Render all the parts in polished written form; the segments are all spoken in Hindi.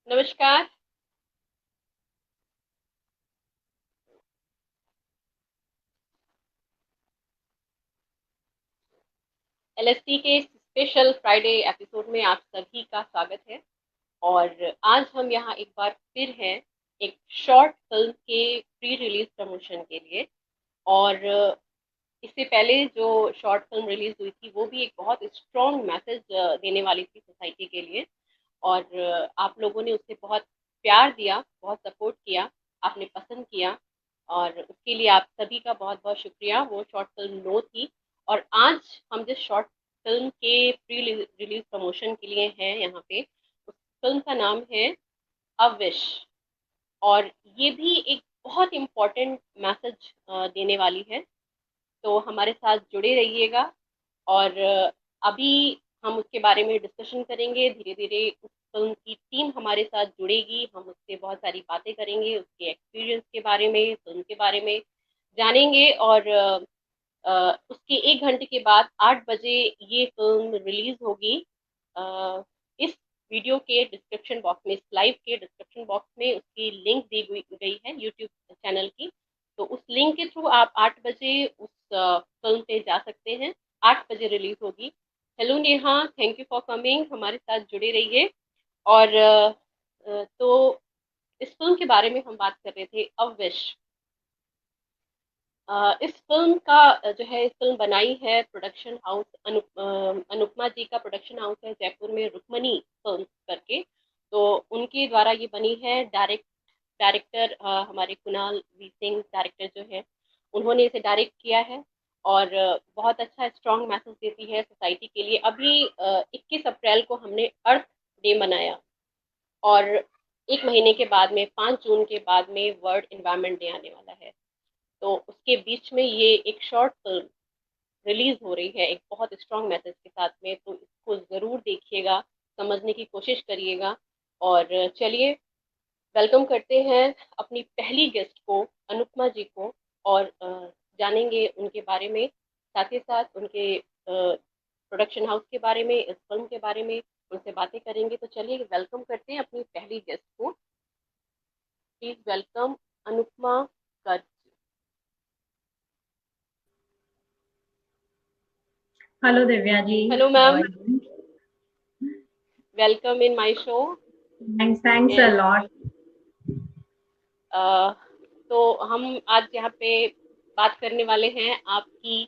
नमस्कार। एलएसटी के स्पेशल फ्राइडे एपिसोड में आप सभी का स्वागत है। और आज हम यहाँ एक बार फिर हैं एक शॉर्ट फिल्म के प्री रिलीज प्रमोशन के लिए। और इससे पहले जो शॉर्ट फिल्म रिलीज हुई थी वो भी एक बहुत स्ट्रॉन्ग मैसेज देने वाली थी सोसाइटी के लिए। और आप लोगों ने उससे बहुत प्यार दिया, बहुत सपोर्ट किया, आपने पसंद किया, और उसके लिए आप सभी का बहुत बहुत शुक्रिया। वो शॉर्ट फिल्म नो थी। और आज हम जिस शॉर्ट फिल्म के प्री रिलीज प्रमोशन के लिए हैं यहाँ पे, उस फिल्म का नाम है अ विश। और ये भी एक बहुत इम्पोर्टेंट मैसेज देने वाली है। तो हमारे साथ जुड़े रहिएगा। और अभी हम उसके बारे में डिस्कशन करेंगे। धीरे धीरे उस फिल्म की टीम हमारे साथ जुड़ेगी, हम उससे बहुत सारी बातें करेंगे, उसके एक्सपीरियंस के बारे में, फिल्म के बारे में जानेंगे। और उसके 1 घंटे के बाद 8 बजे ये फिल्म रिलीज होगी। इस वीडियो के डिस्क्रिप्शन बॉक्स में, इस लाइव के डिस्क्रिप्शन बॉक्स में उसकी लिंक दी गई है यूट्यूब चैनल की। तो उस लिंक के थ्रू आप 8 बजे उस फिल्म पे जा सकते हैं। 8 बजे रिलीज होगी। Hello Neha, thank you for coming, हमारे साथ जुड़े रहिए। और तो इस फिल्म के बारे में हम बात कर रहे थे, अ विश। इस फिल्म का जो है, इस फिल्म बनाई है प्रोडक्शन हाउस अनुपमा जी का प्रोडक्शन हाउस है जयपुर में, रुक्मणी फिल्म करके। तो उनके द्वारा ये बनी है। डायरेक्टर हमारे कुणाल वी सिंह डायरेक्टर जो है, उन्होंने इसे डायरेक्ट किया है। और बहुत अच्छा स्ट्रॉन्ग मैसेज देती है सोसाइटी के लिए। अभी 21 अप्रैल को हमने अर्थ डे मनाया, और 1 महीने के बाद में 5 जून के बाद में वर्ल्ड इन्वायरमेंट डे आने वाला है। तो उसके बीच में ये एक शॉर्ट फिल्म रिलीज हो रही है एक बहुत स्ट्रॉन्ग मैसेज के साथ में। तो इसको ज़रूर देखिएगा, समझने की कोशिश करिएगा। और चलिए वेलकम करते हैं अपनी पहली गेस्ट को, अनुपमा जी को। और जानेंगे उनके बारे में, साथ ही साथ उनके प्रोडक्शन हाउस के बारे में, इस फिल्म के बारे में उनसे बातें करेंगे। तो चलिए वेलकम करते हैं अपनी पहली गेस्ट को। Please welcome Anupama Garg. Hello Divya ji. Hello how ma'am, are you? Welcome in my show. Thanks a and lot. तो हम आज यहाँ पे बात करने वाले हैं आपकी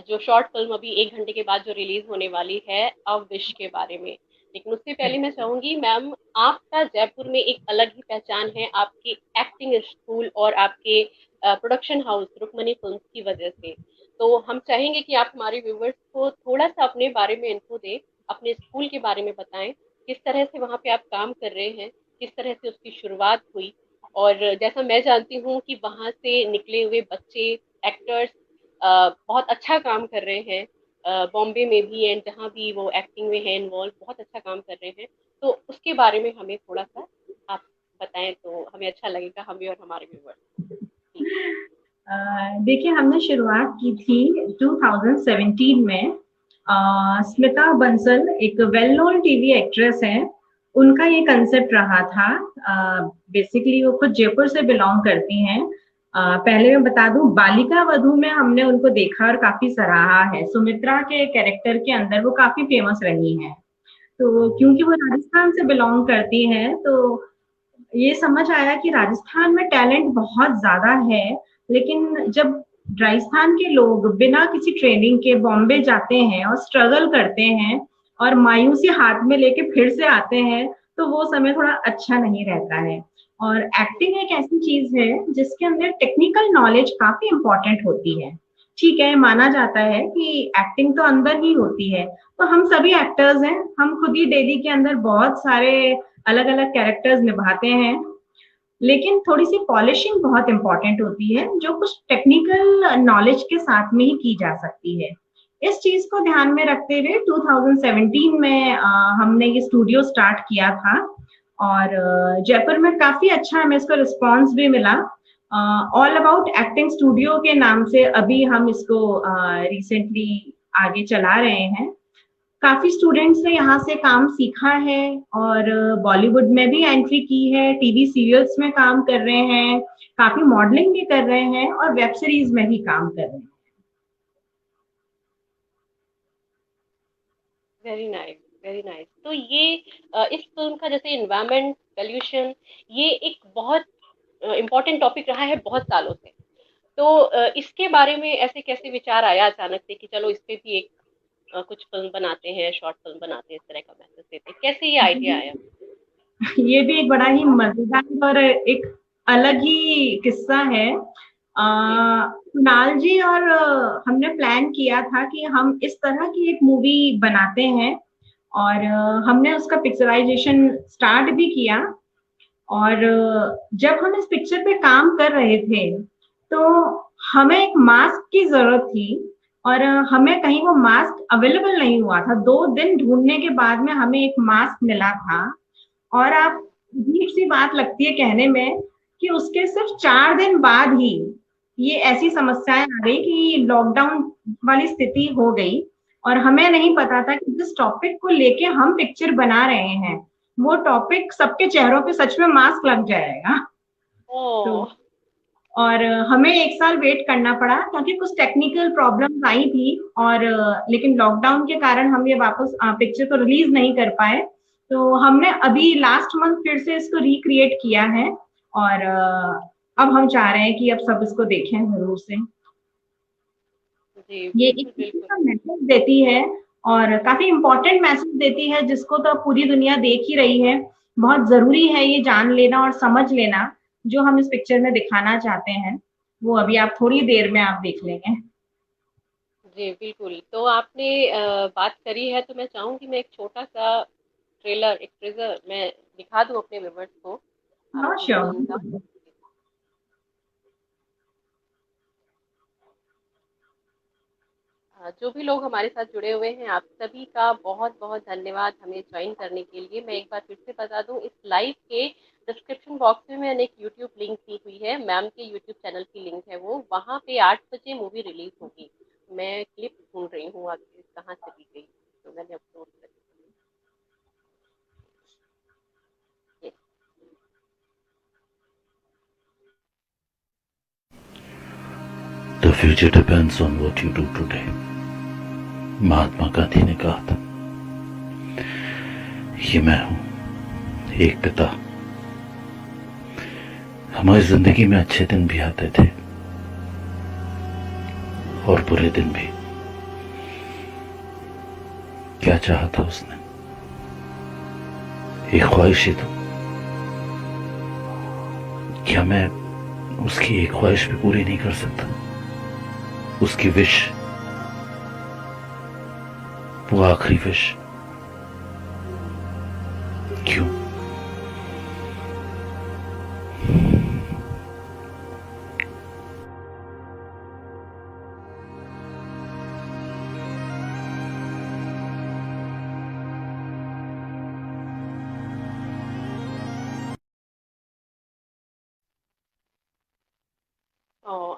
जो शॉर्ट फिल्म अभी 1 घंटे के बाद जो रिलीज होने वाली है, अव विश के बारे में। लेकिन उससे पहले मैं चाहूंगी मैम, आपका जयपुर में एक अलग ही पहचान है आपके एक्टिंग स्कूल और आपके प्रोडक्शन हाउस रुक्मणी फिल्म की वजह से। तो हम चाहेंगे कि आप हमारे व्यूवर्स को थोड़ा सा अपने बारे में इन्फो दें, अपने स्कूल के बारे में बताएं, किस तरह से वहाँ पे आप काम कर रहे हैं, किस तरह से उसकी शुरुआत हुई। और जैसा मैं जानती हूँ कि वहाँ से निकले हुए बच्चे एक्टर्स बहुत अच्छा काम कर रहे हैं, बॉम्बे में भी एंड जहाँ भी वो एक्टिंग में है इन्वॉल्व, बहुत अच्छा काम कर रहे हैं। तो उसके बारे में हमें थोड़ा सा आप बताएं तो हमें अच्छा लगेगा, हमें और हमारे व्यूवर्स को। प्लीज। देखिए, हमने शुरुआत की थी 2017 में। स्मिता बंसल एक वेल नोन टीवी एक्ट्रेस है। उनका ये कंसेप्ट रहा था। बेसिकली वो खुद जयपुर से बिलोंग करती हैं। पहले मैं बता दूं, बालिका वधू में हमने उनको देखा और काफी सराहा है। सुमित्रा के कैरेक्टर के अंदर वो काफी फेमस रही हैं। तो क्योंकि वो राजस्थान से बिलोंग करती हैं, तो ये समझ आया कि राजस्थान में टैलेंट बहुत ज्यादा है। लेकिन जब राजस्थान के लोग बिना किसी ट्रेनिंग के बॉम्बे जाते हैं और स्ट्रगल करते हैं और मायूसी हाथ में लेके फिर से आते हैं, तो वो समय थोड़ा अच्छा नहीं रहता है। और एक्टिंग एक ऐसी चीज है जिसके अंदर टेक्निकल नॉलेज काफी इंपॉर्टेंट होती है। ठीक है, माना जाता है कि एक्टिंग तो अंदर ही होती है। तो हम सभी एक्टर्स हैं, हम खुद ही डेली के अंदर बहुत सारे अलग अलग कैरेक्टर्स निभाते हैं। लेकिन थोड़ी सी पॉलिशिंग बहुत इंपॉर्टेंट होती है, जो कुछ टेक्निकल नॉलेज के साथ में ही की जा सकती है। इस चीज को ध्यान में रखते हुए 2017 में हमने ये स्टूडियो स्टार्ट किया था। और जयपुर में काफी अच्छा हमें इसको रिस्पॉन्स भी मिला। ऑल अबाउट एक्टिंग स्टूडियो के नाम से अभी हम इसको रिसेंटली आगे चला रहे हैं। काफी स्टूडेंट्स ने यहाँ से काम सीखा है और बॉलीवुड में भी एंट्री की है, टीवी सीरियल्स में काम कर रहे हैं, काफी मॉडलिंग भी कर रहे हैं और वेब सीरीज में भी काम कर रहे हैं। Very nice, very nice. तो ये इस फिल्म का जैसे एनवायरनमेंट पोल्यूशन, ये एक बहुत इम्पोर्टेंट टॉपिक रहा है बहुत सालों से। तो इसके बारे में ऐसे कैसे विचार आया अचानक से कि चलो इस पे भी एक कुछ फिल्म बनाते हैं, शॉर्ट फिल्म बनाते हैं, इस तरह का मैसेज देते हैं, कैसे ये आइडिया आया? ये भी एक बड़ा ही मजेदार और एक अलग ही किस्सा है। जी। कुणाल जी और हमने प्लान किया था कि हम इस तरह की एक मूवी बनाते हैं और हमने उसका पिक्चराइजेशन स्टार्ट भी किया। और जब हम इस पिक्चर पे काम कर रहे थे तो हमें एक मास्क की जरूरत थी और हमें कहीं वो मास्क अवेलेबल नहीं हुआ था। 2 दिन ढूंढने के बाद में हमें एक मास्क मिला था। और आप अजीब सी बात लगती है कहने में कि उसके सिर्फ 4 दिन बाद ही ये ऐसी समस्याएं आ गई कि लॉकडाउन वाली स्थिति हो गई और हमें नहीं पता था कि जिस टॉपिक को लेके हम पिक्चर बना रहे हैं वो टॉपिक सबके चेहरों पे सच में मास्क लग जाएगा। तो ओ। और हमें 1 साल वेट करना पड़ा क्योंकि कुछ टेक्निकल प्रॉब्लम्स आई थी और लेकिन लॉकडाउन के कारण हम ये वापस पिक्चर को रिलीज नहीं कर पाए। तो हमने अभी लास्ट मंथ फिर से इसको रिक्रिएट किया है और अब हम चाह रहे हैं कि अब सब इसको देखें जरूर से। जी, ये एक बिल्कुल किसी बिल्कुल। का मैसेज देती है और काफी इंपॉर्टेंट मैसेज देती है जिसको तो पूरी दुनिया देख ही रही है। बहुत जरूरी है ये जान लेना और समझ लेना जो हम इस पिक्चर में दिखाना चाहते हैं। वो अभी आप थोड़ी देर में आप देख लेंगे। जी, बिल्कुल। तो आपने बात करी है तो मैं चाहूंगी मैं एक छोटा सा ट्रेलर, एक ट्रेजर मैं दिखा दूं अपने व्यूअर्स को, हाँ आपकी फिल्म का। श्योर। जो भी लोग हमारे साथ जुड़े हुए हैं, आप सभी का बहुत बहुत धन्यवाद हमें ज्वाइन करने के लिए। मैं एक बार फिर से बता दूं, इस लाइव के डिस्क्रिप्शन बॉक्स में मैंने एक यूट्यूब लिंक दी हुई है, मैम के यूट्यूब चैनल की लिंक है वो, वहां पे 8 बजे मूवी रिलीज होगी। मैं क्लिप ढूंढ रही हूँ आखिर कहाँ चली गई, तो मैंने अपलोड कर दी। The future depends on what you do today. Mahatma Gandhi ने कहा था। ये मैं हूं, एक पिता। हमारी जिंदगी में अच्छे दिन भी आते थे और बुरे दिन भी। क्या चाहा था उसने? एक ख्वाहिश ही तो। क्या मैं उसकी एक ख्वाहिश भी पूरी नहीं कर सकता? उसकी विश, वो आखिरी विश। क्यों?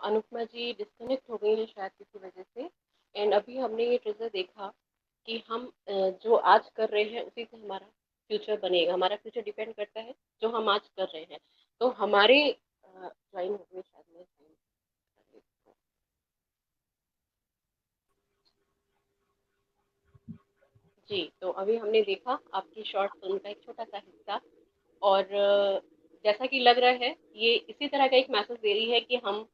अनुपमा जी डिस्कनेक्ट हो गई हैं शायद किसी वजह से। एंड अभी हमने ये ट्रेजर देखा कि हम जो आज कर रहे हैं उसी से हमारा फ्यूचर बनेगा, हमारा फ्यूचर डिपेंड करता है जो हम आज कर रहे हैं। तो हमारे ज्वाइन हो गए शायद, मैं join कर रही हूँ। जी, तो अभी हमने देखा आपकी शॉर्ट फिल्म का एक छोटा सा हिस्सा। और जैसा कि लग रहा है ये इसी तरह का एक मैसेज दे रही है कि हम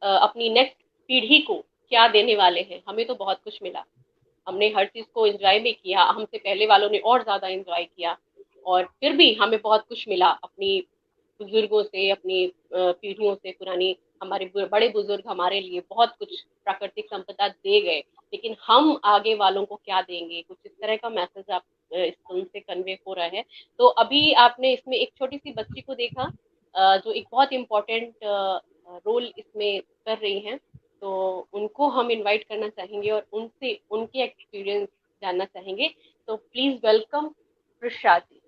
अपनी नेक्स्ट पीढ़ी को क्या देने वाले हैं। हमें तो बहुत कुछ मिला, हमने हर चीज को एंजॉय भी किया, हमसे पहले वालों ने और ज्यादा एंजॉय किया, और फिर भी हमें बहुत कुछ मिला अपनी बुजुर्गों से, अपनी पीढ़ियों से पुरानी। हमारे बड़े बुजुर्ग हमारे लिए बहुत कुछ प्राकृतिक संपदा दे गए, लेकिन हम आगे वालों को क्या देंगे, कुछ इस तरह का मैसेज आप इस फिल्म से कन्वे हो रहा है। तो अभी आपने इसमें एक छोटी सी बच्ची को देखा जो एक बहुत इम्पोर्टेंट रोल इसमें कर रही हैं। तो उनको हम इनवाइट करना चाहेंगे और उनसे उनके एक्सपीरियंस जानना चाहेंगे। तो please welcome Prisha ji.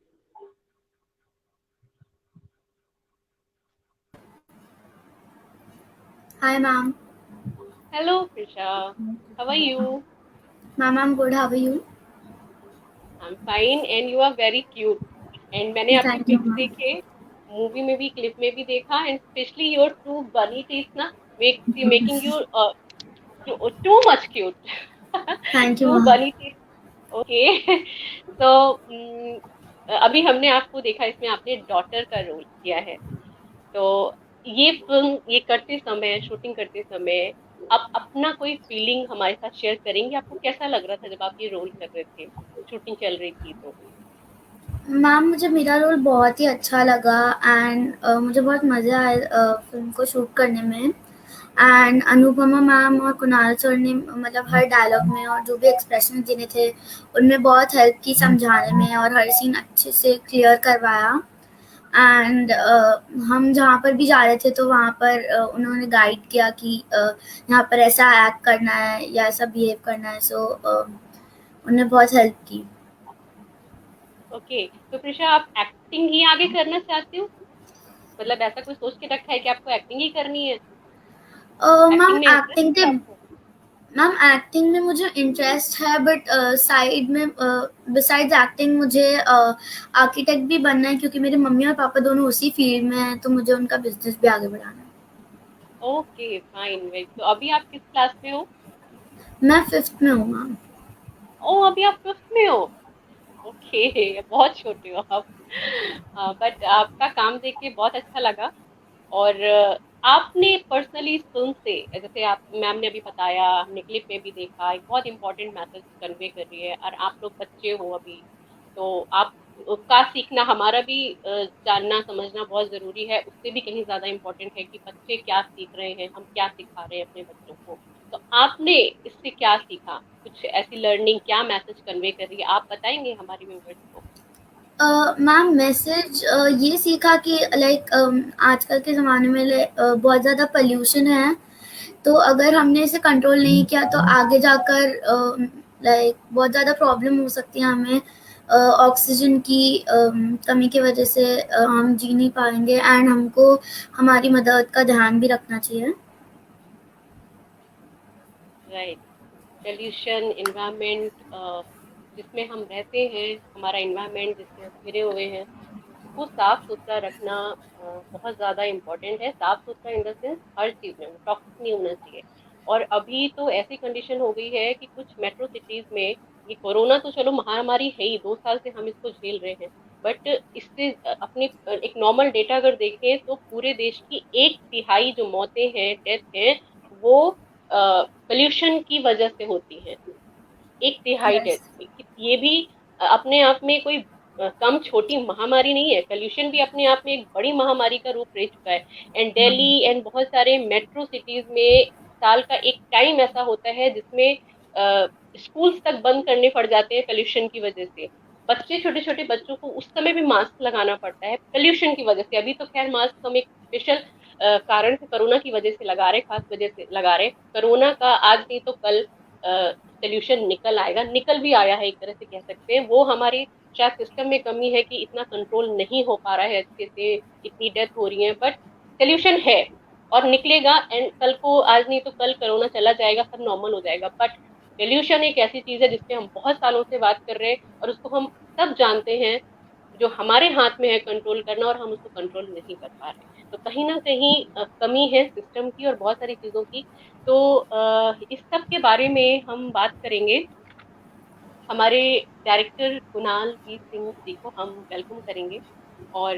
Hi, ma'am. Hello Prisha, how are you? Ma'am, I'm good. How are you? I am fine and you are very cute. And मैंने आपके थैंक यू पिक्स मैम। देखे, मूवी में भी, क्लिप में भी देखा, and specially your two bunny teeth ना making you too much cute. Thank you too ma'am. Bunny teeth. Okay. तो अभी हमने आपको देखा, इसमें आपने डॉटर का रोल किया है। तो ये फिल्म ये करते समय, शूटिंग करते समय आप अपना कोई फीलिंग हमारे साथ शेयर करेंगे? आपको कैसा लग रहा था जब आप ये रोल कर रहे थे, शूटिंग चल रही थी तो? मैम मुझे मेरा रोल बहुत ही अच्छा लगा एंड मुझे बहुत मज़ा आया फ़िल्म को शूट करने में। एंड अनुपमा मैम और कुणाल सर ने मतलब हर डायलॉग में और जो भी एक्सप्रेशन देने थे उनमें बहुत हेल्प की समझाने में और हर सीन अच्छे से क्लियर करवाया। एंड हम जहाँ पर भी जा रहे थे तो वहाँ पर उन्होंने गाइड किया कि यहाँ पर ऐसा एक्ट करना है या ऐसा बिहेव करना है। सो उन्होंने बहुत हेल्प की। ओके, तो प्रिशा आप एक्टिंग ही आगे करना चाहती हो? मतलब ऐसा कोई सोच के रखा है कि आपको एक्टिंग ही करनी है? मैम एक्टिंग में इंटरेस्ट एक्टिंग है के आपको? मैम एक्टिंग में मुझे इंटरेस्ट है बट साइड में बिसाइड्स एक्टिंग मुझे आर्किटेक्ट भी बनना है क्योंकि मेरे मम्मी और पापा दोनों उसी फील्ड में हैं तो मुझे उनका बिजनेस भी आगे बढ़ाना है। Okay fine, very. तो अभी आप किस क्लास में हो? मैं 5th में हूँ मैम। ओ, अभी आप फिफ्थ में हो। ओके, बहुत छोटे हो आप। बट आपका काम देख के बहुत अच्छा लगा। और आपने पर्सनली इस फिल्म से, जैसे आप मैम ने अभी बताया, हमने क्लिप में भी देखा, एक बहुत इंपॉर्टेंट मैसेज कन्वे कर रही है, और आप लोग बच्चे हो अभी, तो आप का सीखना हमारा भी जानना समझना बहुत जरूरी है। उससे भी कहीं ज्यादा इम्पोर्टेंट है कि बच्चे क्या सीख रहे हैं, हम क्या सिखा रहे हैं अपने बच्चों को। तो आपने इससे क्या सीखा? कुछ ऐसी लर्निंग, क्या मैसेज कन्वे कर रही है, आप बताएंगे हमारे व्यूअर्स को? मैम मैसेज ये सीखा कि लाइक आजकल के ज़माने में बहुत ज़्यादा पोल्यूशन है। तो अगर हमने इसे कंट्रोल नहीं किया तो आगे जाकर लाइक बहुत ज़्यादा प्रॉब्लम हो सकती है हमें। ऑक्सीजन की कमी की वजह से हम जी नहीं पाएंगे एंड हमको हमारी मदद का ध्यान भी रखना चाहिए। राइट। पोल्यूशन, इन्वायरमेंट, जिसमें हम रहते हैं, हमारा इन्वायरमेंट जिससे हम घिरे हुए हैं, उसको साफ सुथरा रखना बहुत ज्यादा इम्पोर्टेंट है। साफ सुथरा इन द सेंस हर चीज में टॉक्सिक नहीं होना चाहिए। और अभी तो ऐसी कंडीशन हो गई है कि कुछ मेट्रो सिटीज में, ये कोरोना तो चलो महामारी है ही, 2 साल से हम इसको झेल रहे हैं, बट इससे अपने एक नॉर्मल डेटा अगर देखें तो पूरे देश की 1/3 जो मौतें हैं, डेथ हैं, वो पोल्यूशन की वजह से होती हैं। 1/3 यस। डेथ। ये भी अपने आप में कोई कम छोटी महामारी नहीं है। पोल्यूशन भी अपने आप में एक बड़ी महामारी का रूप ले चुका है। एंड दिल्ली एंड बहुत सारे मेट्रो सिटीज में साल का एक टाइम ऐसा होता है जिसमें स्कूल्स तक बंद करने पड़ जाते हैं पोल्यूशन की वजह से। बच्चे, छोटे छोटे बच्चों को उस समय भी मास्क लगाना पड़ता है पोल्यूशन की वजह से। अभी तो खैर मास्क हम एक स्पेशल कारण से, कोरोना की वजह से लगा रहे, खास वजह से लगा रहे। कोरोना का आज नहीं तो कल सोल्यूशन निकल आएगा, निकल भी आया है एक तरह से कह सकते हैं। वो हमारी शायद सिस्टम में कमी है कि इतना कंट्रोल नहीं हो पा रहा है अच्छे से, इतनी डेथ हो रही है, बट सोल्यूशन है और निकलेगा। एंड कल को, आज नहीं तो कल कोरोना चला जाएगा, सब नॉर्मल हो जाएगा। बट सोल्यूशन एक ऐसी चीज है जिसपे हम बहुत सालों से बात कर रहे हैं, और उसको हम सब जानते हैं, जो हमारे हाथ में है कंट्रोल करना, और हम उसको कंट्रोल नहीं कर पा रहे। तो कहीं ना कहीं कमी है सिस्टम की और बहुत सारी चीजों की। तो इस सब के बारे में हम बात करेंगे। हमारे डायरेक्टर कुणाल वीर सिंह जी को हम वेलकम करेंगे और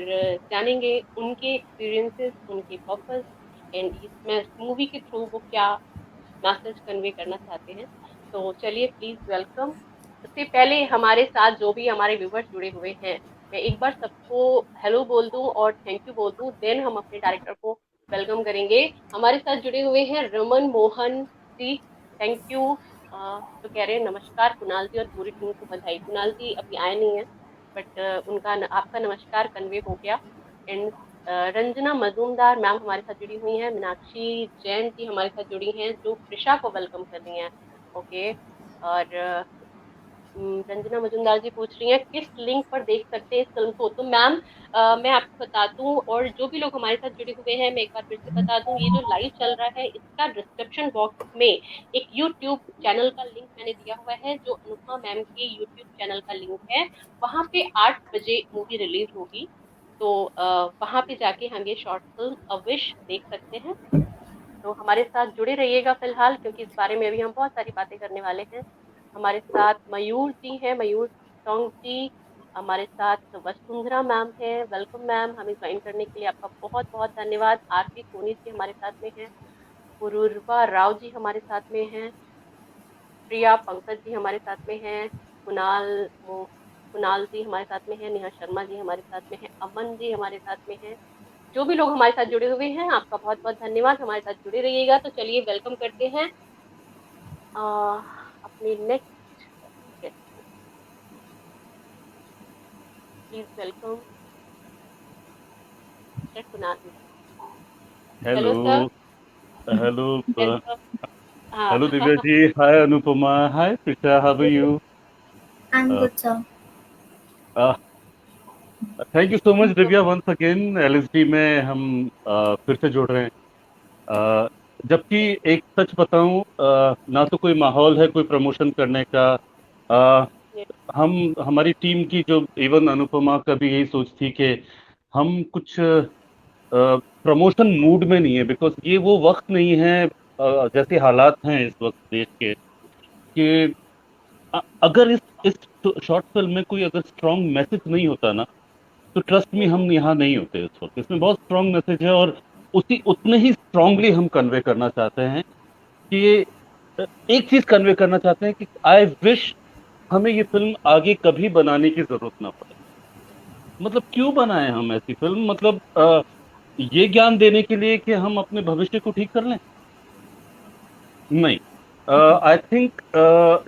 जानेंगे उनके एक्सपीरियंसेस, उनके पर्पस, एंड इस मूवी के थ्रू वो क्या मैसेज कन्वे करना चाहते हैं। तो चलिए, प्लीज वेलकम। उससे पहले हमारे साथ जो भी हमारे व्यूवर्स जुड़े हुए हैं, मैं एक बार सबको हेलो बोल दूं और थैंक यू बोल दूं, देन हम अपने डायरेक्टर को वेलकम करेंगे। हमारे साथ जुड़े हुए हैं रमन मोहन जी, थैंक यू। तो कह रहे हैं नमस्कार कुणाल जी और पूरी टीम को बधाई। कुणाल जी अभी आए नहीं है, बट आपका नमस्कार कन्वे हो गया। एंड रंजना मजूमदार मैम हमारे साथ जुड़ी हुई हैं, मीनाक्षी जैन जी हमारे साथ जुड़ी हैं, जो प्रिशा को वेलकम कर रही हैं। ओके। और रंजना मजुमदार जी पूछ रही हैं किस लिंक पर देख सकते हैं इस फिल्म को। तो मैम मैं आपको बता दूं, और जो भी लोग हमारे साथ जुड़े हुए हैं, मैं एक बार फिर से बता दूं, ये जो लाइव चल रहा है इसका डिस्क्रिप्शन बॉक्स में एक यूट्यूब चैनल का लिंक मैंने दिया हुआ है, जो अनुपमा मैम के यूट्यूब चैनल का लिंक है। वहां पे 8 बजे मूवी रिलीज होगी, तो वहां पे जाके हम ये शॉर्ट फिल्म अविश देख सकते हैं। तो हमारे साथ जुड़े रहिएगा फिलहाल, क्योंकि इस बारे में अभी हम बहुत सारी बातें करने वाले हैं। हमारे साथ मयूर जी हैं, मयूर टोंग जी हमारे साथ, वसुंधरा मैम है, वेलकम मैम, हमें ज्वाइन करने के लिए आपका बहुत बहुत धन्यवाद। आरपी सोनी जी हमारे साथ में हैं, पुरूरवा राव जी हमारे साथ में हैं, प्रिया पंकज जी हमारे साथ में हैं, कुणाल जी हमारे साथ में हैं, नेहा शर्मा जी हमारे साथ में हैं, अमन जी हमारे साथ में हैं। जो भी लोग हमारे साथ जुड़े हुए हैं, आपका बहुत बहुत धन्यवाद, हमारे साथ जुड़े रहिएगा। तो चलिए वेलकम करते हैं अपने नेक्स्ट गेस्ट को। Please welcome mister Kunal. Hello hello sir, hello welcome. हाँ hello Divya ji, hi Anupama, hi Prisha, how are you? I'm good, sir. Thank you so much तो दिव्या, वंस अगेन एलएसडी में हम फिर से जुड़ रहे हैं। जबकि एक सच बताऊं, ना तो कोई माहौल है कोई प्रमोशन करने का। अ, ये हम हमारी टीम की जो इवन अनुपमा का भी यही सोच थी कि हम कुछ प्रमोशन मूड में नहीं है, बिकॉज ये वो वक्त नहीं है। जैसे हालात हैं इस वक्त देश के कि अगर इस शॉर्ट फिल्म में कोई अगर स्ट्रॉन्ग मैसेज नहीं होता ना, तो ट्रस्ट में हम यहाँ नहीं होते इस वक्त। इसमें बहुत स्ट्रॉन्ग मैसेज है, और उसी उतने ही स्ट्रांगली हम कन्वे करना चाहते हैं कि एक चीज कन्वे करना चाहते हैं कि आई विश हमें ये फिल्म आगे कभी बनाने की जरूरत ना पड़े। मतलब क्यों बनाए हम ऐसी फिल्म? मतलब ये ज्ञान देने के लिए कि हम अपने भविष्य को ठीक कर लें? नहीं। आई थिंक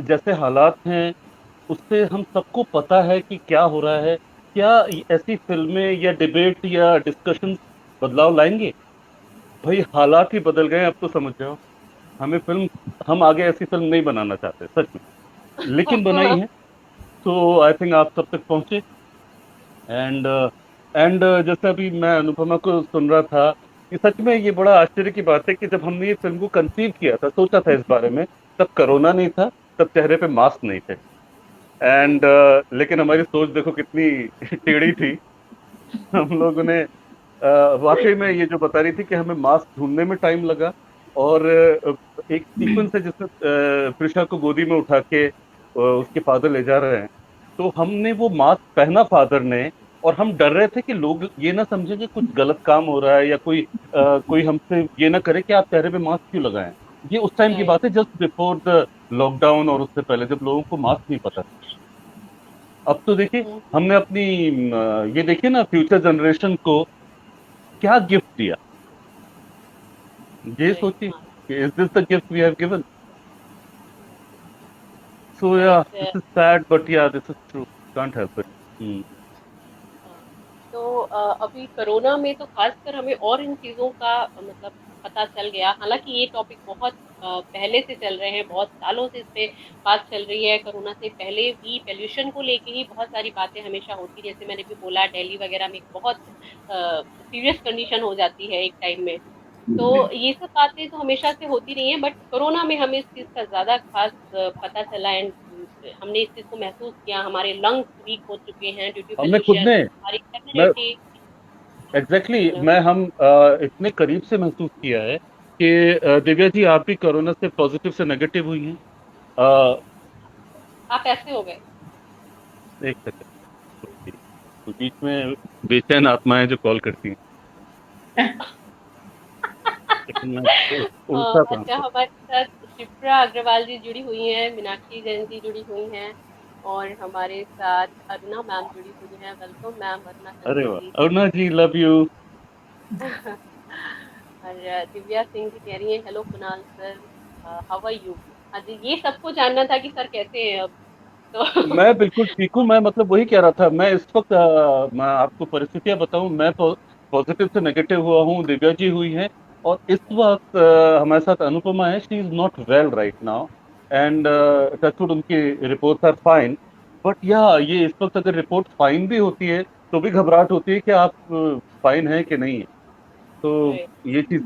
जैसे हालात हैं उससे हम सबको पता है कि क्या हो रहा है। क्या ऐसी फिल्में या डिबेट या डिस्कशन बदलाव लाएंगे? भाई हालात ही बदल गए, अब तो समझ जाओ। हमें फिल्म हम आगे ऐसी फिल्म नहीं बनाना चाहते सच में, लेकिन बनाई है तो आई थिंक आप सब तक पहुंचे। एंड जैसे अभी मैं अनुपमा को सुन रहा था कि सच में ये बड़ा आश्चर्य की बात है कि जब हमने ये फिल्म को कंसीव किया था, सोचा था इस बारे में, तब कोरोना नहीं था, तब चेहरे पे मास्क नहीं थे। एंड लेकिन हमारी सोच देखो कितनी टेढ़ी थी। हम लोगों ने वाकई में ये जो बता रही थी कि हमें मास्क ढूंढने में टाइम लगा, और एक सीक्वेंस है जिसमें प्रिशा को गोदी में उठा के उसके फादर ले जा रहे हैं, तो हमने वो मास्क पहना फादर ने, और हम डर रहे थे कि लोग ये ना समझे कि कुछ गलत काम हो रहा है, या कोई हमसे ये ना करे कि आप चेहरे पे मास्क क्यों लगाएं। ये उस टाइम की बात है, जस्ट बिफोर द लॉकडाउन, और उससे पहले जब लोगों को मास्क नहीं पता था। अब तो देखिए हमने अपनी ये देखिए ना फ्यूचर जनरेशन को क्या गिफ्ट दिया। ये सोचिए कि is this the gift we have given? So yeah this is sad, but yeah this is true, can't help it. तो अभी कोरोना में तो खासकर हमें और इन चीज़ों का मतलब पता चल गया। हालांकि ये टॉपिक बहुत पहले से चल रहे हैं, बहुत सालों से इस पे बात चल रही है। कोरोना से पहले भी पोल्यूशन को लेके ही बहुत सारी बातें हमेशा होती, जैसे मैंने भी बोला दिल्ली वगैरह में बहुत सीरियस कंडीशन हो जाती है एक टाइम में। तो ये सब बातें तो हमेशा से होती रही हैं, बट कोरोना में हमें इस चीज़ का ज़्यादा खास पता चला, एंड हमने इस चीज़ को महसूस किया। हमारे लंग्स वीक हो चुके हैं ड्यू टू हमने खुद पोल्यूशन, ने हमारी इम्यूनिटी। एग्जैक्टली मैं हम इतने करीब से महसूस किया है कि दिव्या जी आप भी कोरोना से पॉजिटिव से नेगेटिव हुई हैं। आप ऐसे हो गए। एक सेकंड, तो बीच में बेचैन आत्माएं जो कॉल करती हैं, लेकिन मैं उल्टा था। अच्छा, हमारे साथ शिप्रा अग्रवाल जी जुड़ी हुई हैं, मीनाक्षी जैन जी जुड़ी हुई हैं, और हमारे साथ अरुणा मैम जुड़ी हुई हैं। वेलकम मैम, अरुणा अरे शंकर वाह जी। Aruna ji, love you. और दिव्या सिंह जी कह रही हैं hello Kunal sir, how are you. आज ये सबको जानना था कि सर कैसे हैं अब। तो मैं बिल्कुल ठीक हूँ। मैं मतलब वही कह रहा था, मैं इस वक्त मैं आपको परिस्थितियां बताऊं, मैं पॉजिटिव से नेगेटिव हुआ हूँ, दिव्या जी हुई हैं, और इस वक्त हमारे साथ अनुपमा है। She is not well right now, and touchwood उनकी reports are fine, but yeah ये इस वक्त अगर रिपोर्ट फाइन भी होती है तो भी घबराहट होती है कि आप फाइन है कि नहीं है, तो ये चीज।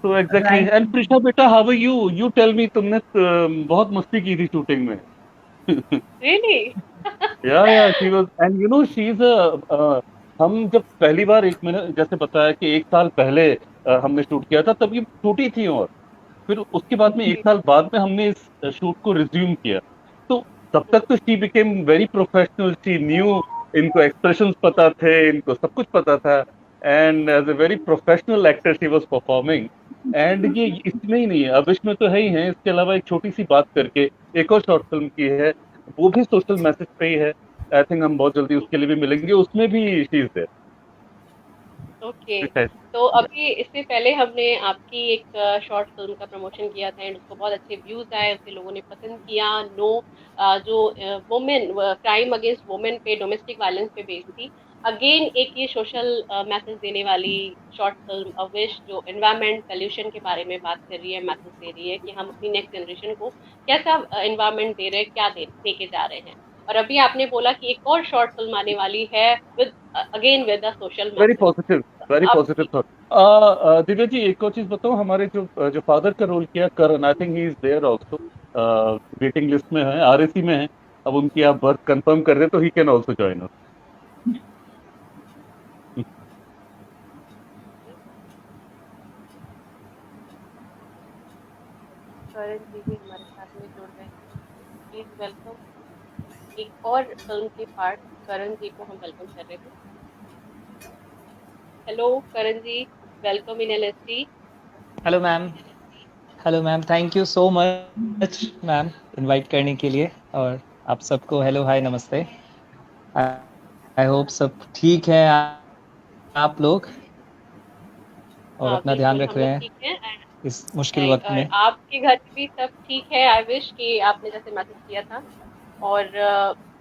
तो एग्जैक्टली। राइट। एंड प्रिशा बेटा, how are you? You tell me, तुमने बहुत मस्ती की थी शूटिंग में। Really? Yeah she was, and you know she is हम जब पहली बार, एक मैंने जैसे बताया कि एक साल पहले हमने शूट किया था, तब ये छोटी थी, और फिर उसके बाद में एक साल बाद में हमने इस शूट को रिज्यूम किया, तो तब तक तो she became very professional, she knew, इनको एक्सप्रेशंस पता थे, इनको सब कुछ पता था, and as a very professional actor she was performing. And ये इसमें ही नहीं है, अविश में तो है ही है, इसके अलावा एक छोटी सी बात करके एक और शॉर्ट फिल्म की है, वो भी सोशल मैसेज पे ही है। आई थिंक हम बहुत जल्दी उसके लिए भी मिलेंगे, उसमें भी शी इज देयर। ओके। तो अभी इससे पहले हमने आपकी एक शॉर्ट फिल्म का प्रमोशन किया था एंड उसको बहुत अच्छे व्यूज आए, उसे लोगों ने पसंद किया। नो जो वुमेन क्राइम अगेंस्ट वुमेन पे, डोमेस्टिक वायलेंस पे बेस्ड थी। अगेन एक ये सोशल मैसेज देने वाली शॉर्ट फिल्म अविश, जो एनवायरमेंट पोल्यूशन के बारे में बात कर रही है, मैसेज दे रही है कि हम अपनी नेक्स्ट जनरेशन को कैसा एनवायरमेंट दे रहे हैं, क्या दे के जा रहे हैं। और अभी आपने बोला कि एक और शॉर्ट फिल्म आने वाली है with again with a social very message. Positive, very positive thought. Divya ji, एक और चीज बताओ, हमारे जो फादर का रोल किया Karan, I think he is there also, waiting list में है, आरएसी में है। अब उनकी आप बर्थ कंफर्म कर दे तो he can also join us. Karan ji भी हमारे साथ में जुड़ रहे हैं, प्लीज वेलकम। एक और फिल्म के पार्ट करण जी को हम वेलकम कर रहे हैं। Hello Karan ji, welcome in LST. Hello ma'am. Hello ma'am, thank you so much ma'am invite करने के लिए, और आप सबको हेलो हाय नमस्ते। आई होप सब ठीक है आप लोग, और हाँ अपना ध्यान बिल्कुल, रख हम रहे लोग हैं ठीक हैं। इस मुश्किल वक्त में। आपके घर भी सब ठीक है? आई विश कि आपने जैसे मैसेज किया था। और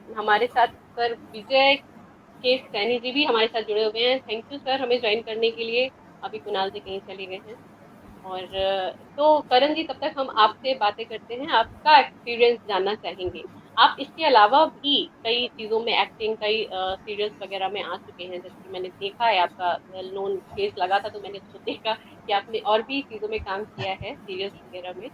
हमारे साथ सर विजय के सैनी जी भी हमारे साथ जुड़े हुए हैं। थैंक यू सर हमें ज्वाइन करने के लिए। अभी कुणाल जी कहीं चले गए हैं। और तो करण जी, तब तक हम आपसे बातें करते हैं, आपका एक्सपीरियंस जानना चाहेंगे। आप इसके अलावा भी कई चीज़ों में एक्टिंग, कई सीरियल्स वगैरह में आ चुके हैं, जैसे कि मैंने देखा है आपका वेल नोन फेस लगा था, तो मैंने उसको देखा कि आपने और भी चीज़ों में काम किया है सीरियल्स वगैरह में।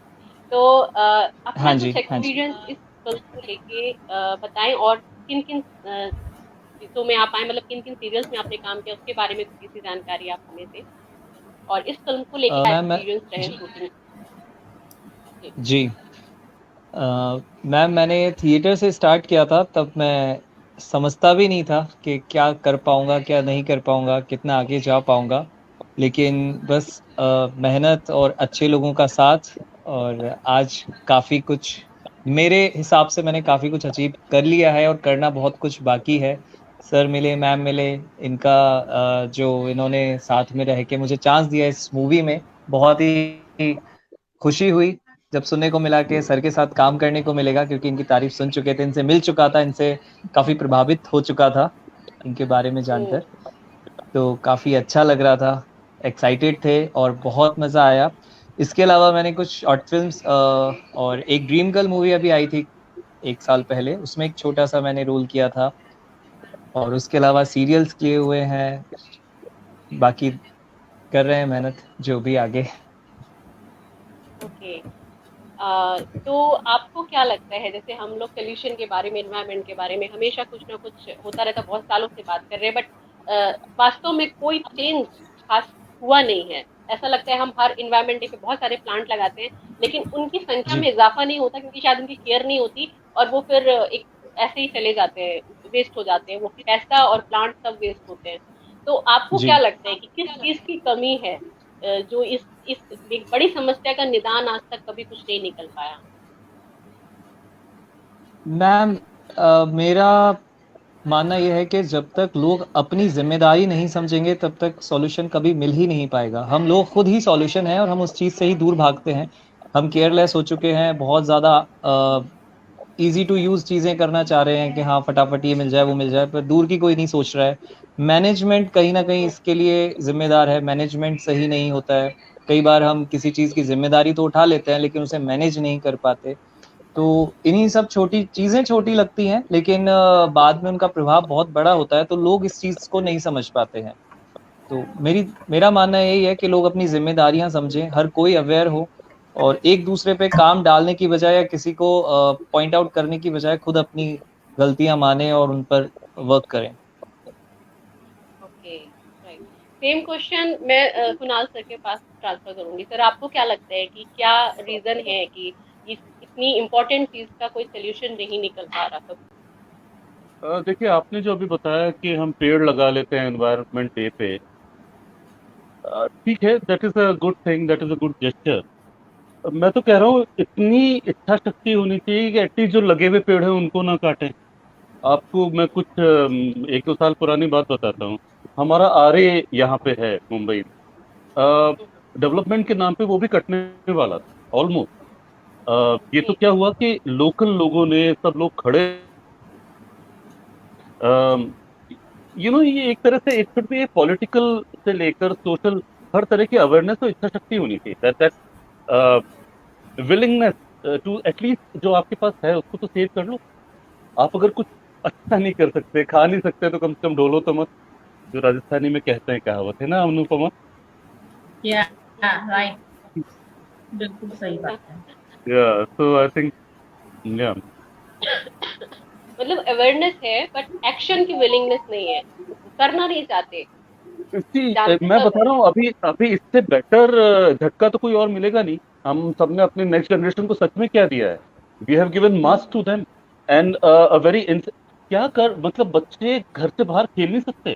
तो अपना हाँ कुछ जी, हाँ जी। एक्सपीरियंस इस फिल्म को लेके बताएं, और किन किन चीज़ों में आप आए, मतलब किन किन सीरियल्स में आपने काम किया, उसके बारे में थोड़ी सी जानकारी आप हमें दें, और इस फिल्म को लेके क्या मैम एक्सपीरियंस रहे जी, शूटिंग। जी मैम, मैंने थिएटर से स्टार्ट किया था, तब मैं समझता भी नहीं था कि क्या कर पाऊँगा, क्या नहीं कर पाऊँगा, कितना आगे जा पाऊँगा। लेकिन बस मेहनत और अच्छे लोगों का साथ, और आज काफ़ी कुछ मेरे हिसाब से मैंने काफ़ी कुछ अचीव कर लिया है, और करना बहुत कुछ बाकी है। सर मिले, मैम मिले, इनका जो इन्होंने साथ में रह के मुझे चांस दिया इस मूवी में, बहुत ही खुशी हुई जब सुनने को मिला कि सर के साथ काम करने को मिलेगा, क्योंकि इनकी तारीफ सुन चुके थे, इनसे मिल चुका था, इनसे काफ़ी प्रभावित हो चुका था इनके बारे में जानकर। तो काफ़ी अच्छा लग रहा था, एक्साइटेड थे, और बहुत मज़ा आया। इसके अलावा मैंने कुछ शॉर्ट फिल्म्स और एक ड्रीम गर्ल मूवी अभी आई थी 1 साल पहले, उसमें एक छोटा-सा मैंने रोल किया था, और उसके अलावा सीरियल्स किए हुए हैं। बाकी कर रहे हैं मेहनत जो भी आगे। ओके। तो आपको क्या लगता है, जैसे हम लोग पोल्यूशन के बारे में, एनवायरनमेंट के बारे में हमेशा कुछ ना कुछ होता रहता, बहुत सालों से बात कर रहे हैं, बट वास्तव में कोई चेंज खास हुआ नहीं है। ऐसा लगता है हम हर एनवायरनमेंट डे पे बहुत सारे प्लांट लगाते हैं, लेकिन उनकी संख्या जी, में इजाफा नहीं होता, क्योंकि शायद उनकी केयर नहीं होती, और वो फिर एक ऐसे ही चले जाते हैं, वेस्ट हो जाते हैं, वो पैसा और प्लांट सब वेस्ट होते हैं। तो आपको जी। क्या लगता है कि किस चीज की कमी है जो इस एक बड़ी समस्या का निदान आज तक कभी कुछ नहीं निकल पाया? मैम मेरा मानना यह है कि जब तक लोग अपनी जिम्मेदारी नहीं समझेंगे, तब तक सॉल्यूशन कभी मिल ही नहीं पाएगा। हम लोग खुद ही सॉल्यूशन हैं, और हम उस चीज़ से ही दूर भागते हैं। हम केयरलेस हो चुके हैं, बहुत ज़्यादा ईज़ी टू यूज़ चीज़ें करना चाह रहे हैं कि हाँ फटाफट ये मिल जाए, वो मिल जाए, पर दूर की कोई नहीं सोच रहा है। मैनेजमेंट कहीं न कहीं इसके लिए ज़िम्मेदार है, मैनेजमेंट सही नहीं होता है। कई बार हम किसी चीज़ की जिम्मेदारी तो उठा लेते हैं लेकिन उसे मैनेज नहीं कर पाते। तो इन्हीं सब छोटी चीज़ें छोटी लगती हैं लेकिन बाद में उनका प्रभाव बहुत बड़ा होता है, तो लोग इस चीज़ को नहीं समझ पाते हैं। तो मेरा मानना यही है कि लोग अपनी जिम्मेदारियां समझें, हर कोई अवेयर हो और एक दूसरे पे काम डालने की बजाय या किसी को पॉइंट आउट करने की बजाय खुद अपनी गलतियां माने और उन पर वर्क करें। Okay, right. सेम क्वेश्चन मैं कुणाल सर के पास ट्रांसफर करूंगी। सर, आपको क्या लगता है कि क्या रीजन है कि इतनी इम्पोर्टेंट चीज का कोई सोल्यूशन नहीं निकल पा रहा सब? देखिए, आपने जो अभी बताया कि हम पेड़ लगा लेते हैं एनवायरनमेंट डे पे, ठीक है, that is a good thing, that is a good gesture. मैं तो कह रहा हूँ इतनी इच्छा शक्ति होनी चाहिए कि एटलीस्ट जो लगे हुए पेड़ हैं उनको ना काटें। आपको मैं कुछ 1-2 साल पुरानी बात बताता हूँ। हमारा आरे यहाँ पे है मुंबई में, डेवलपमेंट के नाम पे वो भी कटने वाला था ऑलमोस्ट। ये तो जी। क्या हुआ कि लोकल लोगों ने, सब लोग खड़े, ये एक तरह से इट शुड बी पॉलिटिकल से लेकर सोशल, हर तरह की अवेयरनेस और इच्छा शक्ति होनी चाहिए, दैट विलिंगनेस टू एटलीस्ट जो आपके पास है उसको तो सेव कर लो। आप अगर कुछ अच्छा नहीं कर सकते, खा नहीं सकते, तो कम से कम ढोलो तो मत, जो राजस्थानी में कहते हैं, कहावत है ना अनुपमा। या राइट, बिल्कुल सही बात है। या सो आई थिंक, या मतलब अवेयरनेस है बट एक्शन की विलिंगनेस नहीं है, करना नहीं चाहते, जानते मैं सब बता है। रहा हूँ, अभी अभी इससे बेटर झटका तो कोई और मिलेगा नहीं। हम सबने अपनी नेक्स्ट जनरेशन को सच में क्या दिया है, we have given mass to them and a very, क्या कर, मतलब बच्चे घर से बाहर खेल नहीं सकते।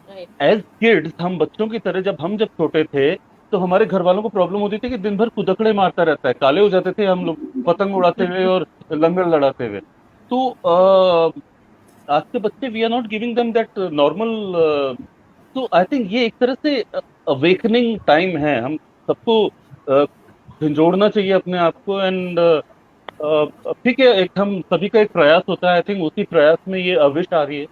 राइट। एज किड्स हम बच्चों की तरह, जब छोटे थे तो हमारे घर वालों को प्रॉब्लम होती थी कि दिन भर कुदकड़े मारता रहता है, काले हो जाते थे हम लोग पतंग उड़ाते हुए और लंगर लड़ाते हुए। तो आज के बच्चे, we are not giving them that normal. तो आई थिंक ये एक तरह से अवेकनिंग टाइम है। हम सबको झंझोड़ना चाहिए अपने आप को, एंड ठीक है, एक हम सभी का एक प्रयास होता है। आई थिंक उसी प्रयास में ये अविश आ रही है।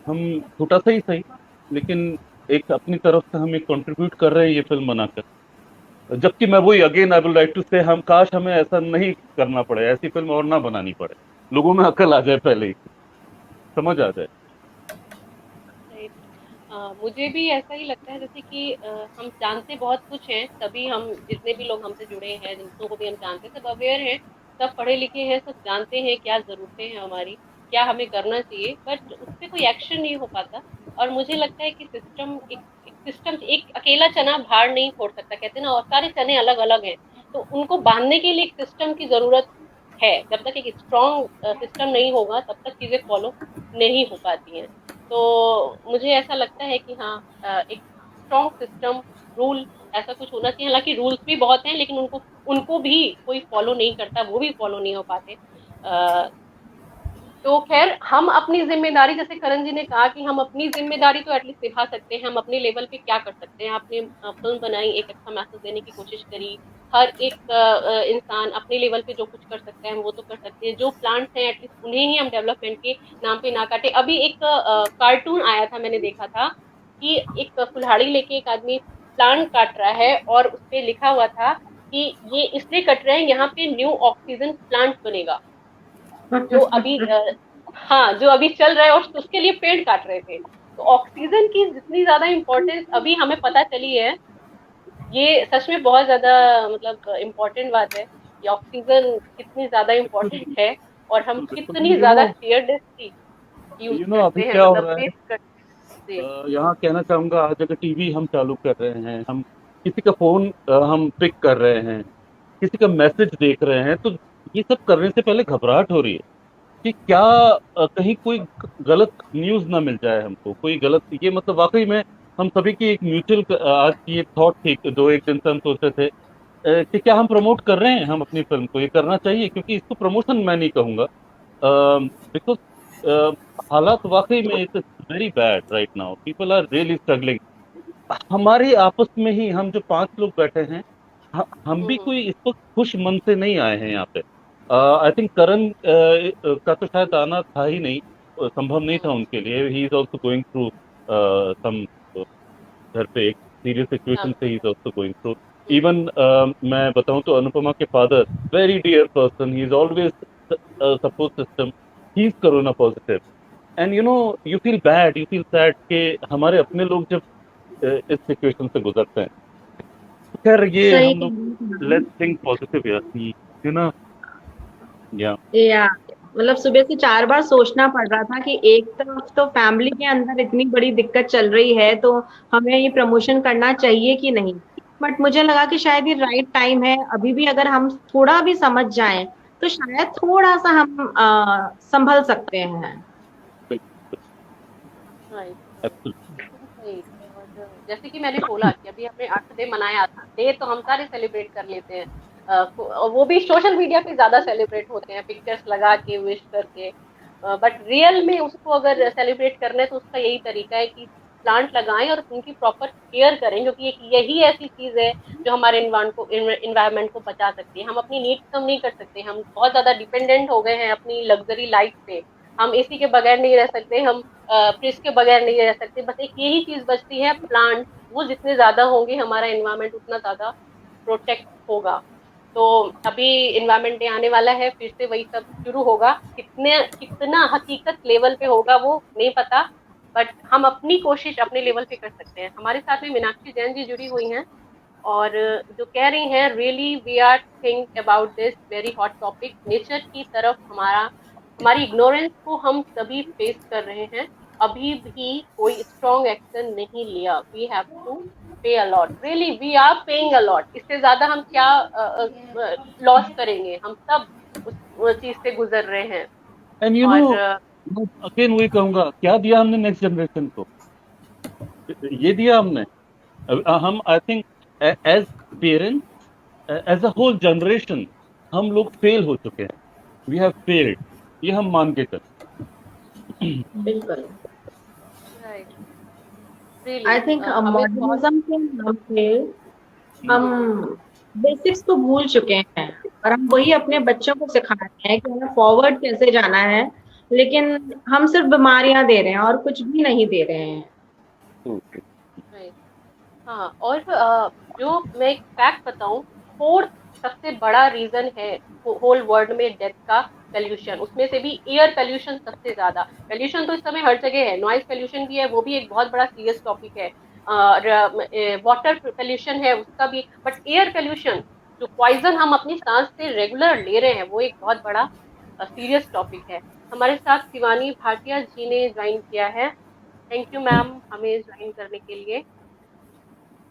हम छोटा सा ही सही, लेकिन एक अपनी तरफ से हम एक कंट्रीब्यूट कर रहे हैं ये फिल्म बनाकर। जबकि मैं वही again I will like to say, हम काश हमें ऐसा नहीं करना पड़े, ऐसी फिल्म और ना बनानी पड़े, लोगों में अकल आ जाए, पहले ही समझ आ जाए। राइट। मुझे भी ऐसा ही लगता है, जैसे कि हम जानते बहुत कुछ हैं, सभी हम जितने भी लोग हमसे जुड़े हैं, जिनको भी हम जानते हैं, सब अवेयर हैं, सब पढ़े लिखे हैं, सब जानते हैं क्या जरूरतें हैं हमारी, क्या हमें करना चाहिए, बट उस पर कोई एक्शन नहीं हो पाता। और मुझे लगता है कि सिस्टम एक अकेला चना भार नहीं फोड़ सकता, कहते हैं ना, और सारे चने अलग अलग हैं, तो उनको बांधने के लिए एक सिस्टम की जरूरत है। जब तक एक स्ट्रॉन्ग सिस्टम नहीं होगा तब तक चीजें फॉलो नहीं हो पाती हैं। तो मुझे ऐसा लगता है कि हाँ, एक स्ट्रॉन्ग सिस्टम, रूल ऐसा कुछ होना चाहिए। हालांकि रूल्स भी बहुत हैं लेकिन उनको उनको भी कोई फॉलो नहीं करता, वो भी फॉलो नहीं हो पाते। तो खैर, हम अपनी जिम्मेदारी, जैसे करण जी ने कहा कि हम अपनी जिम्मेदारी तो एटलीस्ट निभा सकते हैं। हम अपने लेवल पे क्या कर सकते हैं? आपने फिल्म बनाई, एक अच्छा मैसेज देने की कोशिश करी। हर एक इंसान अपने लेवल पे जो कुछ कर सकता है हम वो तो कर सकते हैं। जो प्लांट्स हैं एटलीस्ट उन्हें ही हम डेवलपमेंट के नाम पे ना काटे। अभी एक कार्टून आया था, मैंने देखा था कि एक कुल्हाड़ी लेके एक आदमी प्लांट काट रहा है और उस पे लिखा हुआ था कि ये इसलिए कट रहे हैं, यहाँ पे न्यू ऑक्सीजन प्लांट बनेगा। जो अभी हाँ, जो अभी चल रहा है, और उसके लिए पेड़ काट रहे थे। तो ऑक्सीजन की जितनी ज्यादा इम्पोर्टेंस अभी हमें पता चली है, ये सच में बहुत ज्यादा मतलब इम्पोर्टेंट बात है कि ऑक्सीजन कितनी ज्यादा इम्पोर्टेंट है और हम कितनी ज्यादा केयरलेसली यूज अभी करते हैं, क्या हो मतलब रहा है, वेस्ट करते हैं। यहाँ कहना चाहूंगा, हर जगह टीवी हम चालू कर रहे हैं, हम किसी का फोन हम पिक कर रहे हैं, किसी का मैसेज देख रहे हैं, तो ये सब करने से पहले घबराहट हो रही है कि क्या कहीं कोई गलत न्यूज ना मिल जाए हमको, कोई गलत, ये मतलब वाकई में हम सभी की एक म्यूचुअल आज की ये थॉट थी, दो एक दिन से हम सोचते थे कि क्या हम प्रमोट कर रहे हैं हम अपनी फिल्म को, ये करना चाहिए, क्योंकि इसको प्रमोशन मैं नहीं कहूंगा, बिकॉज हालात वाकई में it's very bad right now, people are really struggling. हमारे आपस में ही हम जो 5 लोग बैठे हैं, हम भी कोई इस वक्त खुश मन से नहीं आए हैं यहाँ पे। आई थिंक करण का तो शायद आना था ही नहीं, संभव नहीं था उनके लिए, he is also going through some घर पे एक serious situation से he is also going through. Even मैं बताऊं तो अनुपमा के father, very dear person, he is always support system. He is corona positive. And you feel bad, you feel sad कि हमारे अपने लोग जब इस सिचुएशन से गुजरते हैं. खैर ये सही हम लोग लेट्स थिंक पॉजिटिव यार, यू नो. या या मतलब सुबह से 4 बार सोचना पड़ रहा था कि एक तरफ तो फैमिली के अंदर इतनी बड़ी दिक्कत चल रही है तो हमें ये प्रमोशन करना चाहिए कि नहीं, बट मुझे लगा कि शायद ये राइट टाइम है. अभी भी अगर हम थोड़ा भी समझ जाएं तो शायद थोड़ा सा हम संभल सकते हैं. राइट. एब्सोल्युटली. सही. और जैसे कि मैंने बोला कि अभी हमने अर्थ डे मनाया था. डे तो हम सारे सेलिब्रेट कर लेते हैं, और वो भी सोशल मीडिया पे ज्यादा सेलिब्रेट होते हैं, पिक्चर्स लगा के, विश करके. बट रियल में उसको अगर सेलिब्रेट करना है तो उसका यही तरीका है कि प्लांट लगाएं और उनकी प्रॉपर केयर करें, क्योंकि एक यही ऐसी चीज है जो हमारे इन्वायरमेंट को बचा सकती है. हम अपनी नीड्स कम नहीं कर सकते. हम बहुत ज्यादा डिपेंडेंट हो गए हैं अपनी लग्जरी लाइफ पे. हम एसी के बगैर नहीं रह सकते, हम फ्रिज के बगैर नहीं रह सकते. बस एक यही चीज बचती है, प्लांट. वो जितने ज्यादा होंगे हमारा एनवायरमेंट उतना ज्यादा प्रोटेक्ट होगा. तो अभी एनवायरमेंट डे आने वाला है, फिर से वही सब शुरू होगा. कितना हकीकत लेवल पे होगा वो नहीं पता, बट हम अपनी कोशिश अपने लेवल पे कर सकते हैं. हमारे साथ में मीनाक्षी जैन जी जुड़ी हुई हैं और जो कह रही हैं, really we are think about this very hot topic. Nature की तरफ हमारी इग्नोरेंस को हम सभी फेस कर रहे हैं. अभी भी कोई स्ट्रॉन्ग एक्शन नहीं लिया. We have to pay a lot. Really we are paying a lot. इससे ज्यादा हम क्या लॉस करेंगे. हम सब उस चीज से गुजर रहे हैं. एंड अगेन वही कहूंगा, क्या दिया हमने नेक्स्ट जनरेशन को? ये दिया हमने. हम I think as parents, as a whole generation हम लोग फेल हो चुके हैं. We have failed. ये हम मान के चल. बिल्कुल. Really, आई थिंक मॉडर्निज्म के नाम पे हम बेसिक्स को भूल चुके हैं और हम वही अपने बच्चों को सिखा रहे हैं कि हमें फॉरवर्ड कैसे जाना है, लेकिन हम सिर्फ बीमारियां दे रहे हैं और कुछ भी नहीं दे रहे हैं. Right. हाँ. और जो मैं एक फैक्ट बताऊं, 4th सबसे बड़ा रीजन है होल वर्ल्ड में डेथ का पोल्यूशन. उसमें से भी एयर पोल्यूशन सबसे ज्यादा. पोल्यूशन तो इस समय हर जगह है. नॉइज पोल्यूशन भी है, वो भी एक बहुत बड़ा सीरियस टॉपिक है. वाटर पोल्यूशन है, उसका भी. बट एयर पोल्यूशन, जो पॉइजन हम अपनी सांस से रेगुलर ले रहे हैं, वो एक बहुत बड़ा सीरियस टॉपिक है. हमारे साथ शिवानी भाटिया जी ने ज्वाइन किया है. थैंक यू मैम हमें ज्वाइन करने के लिए.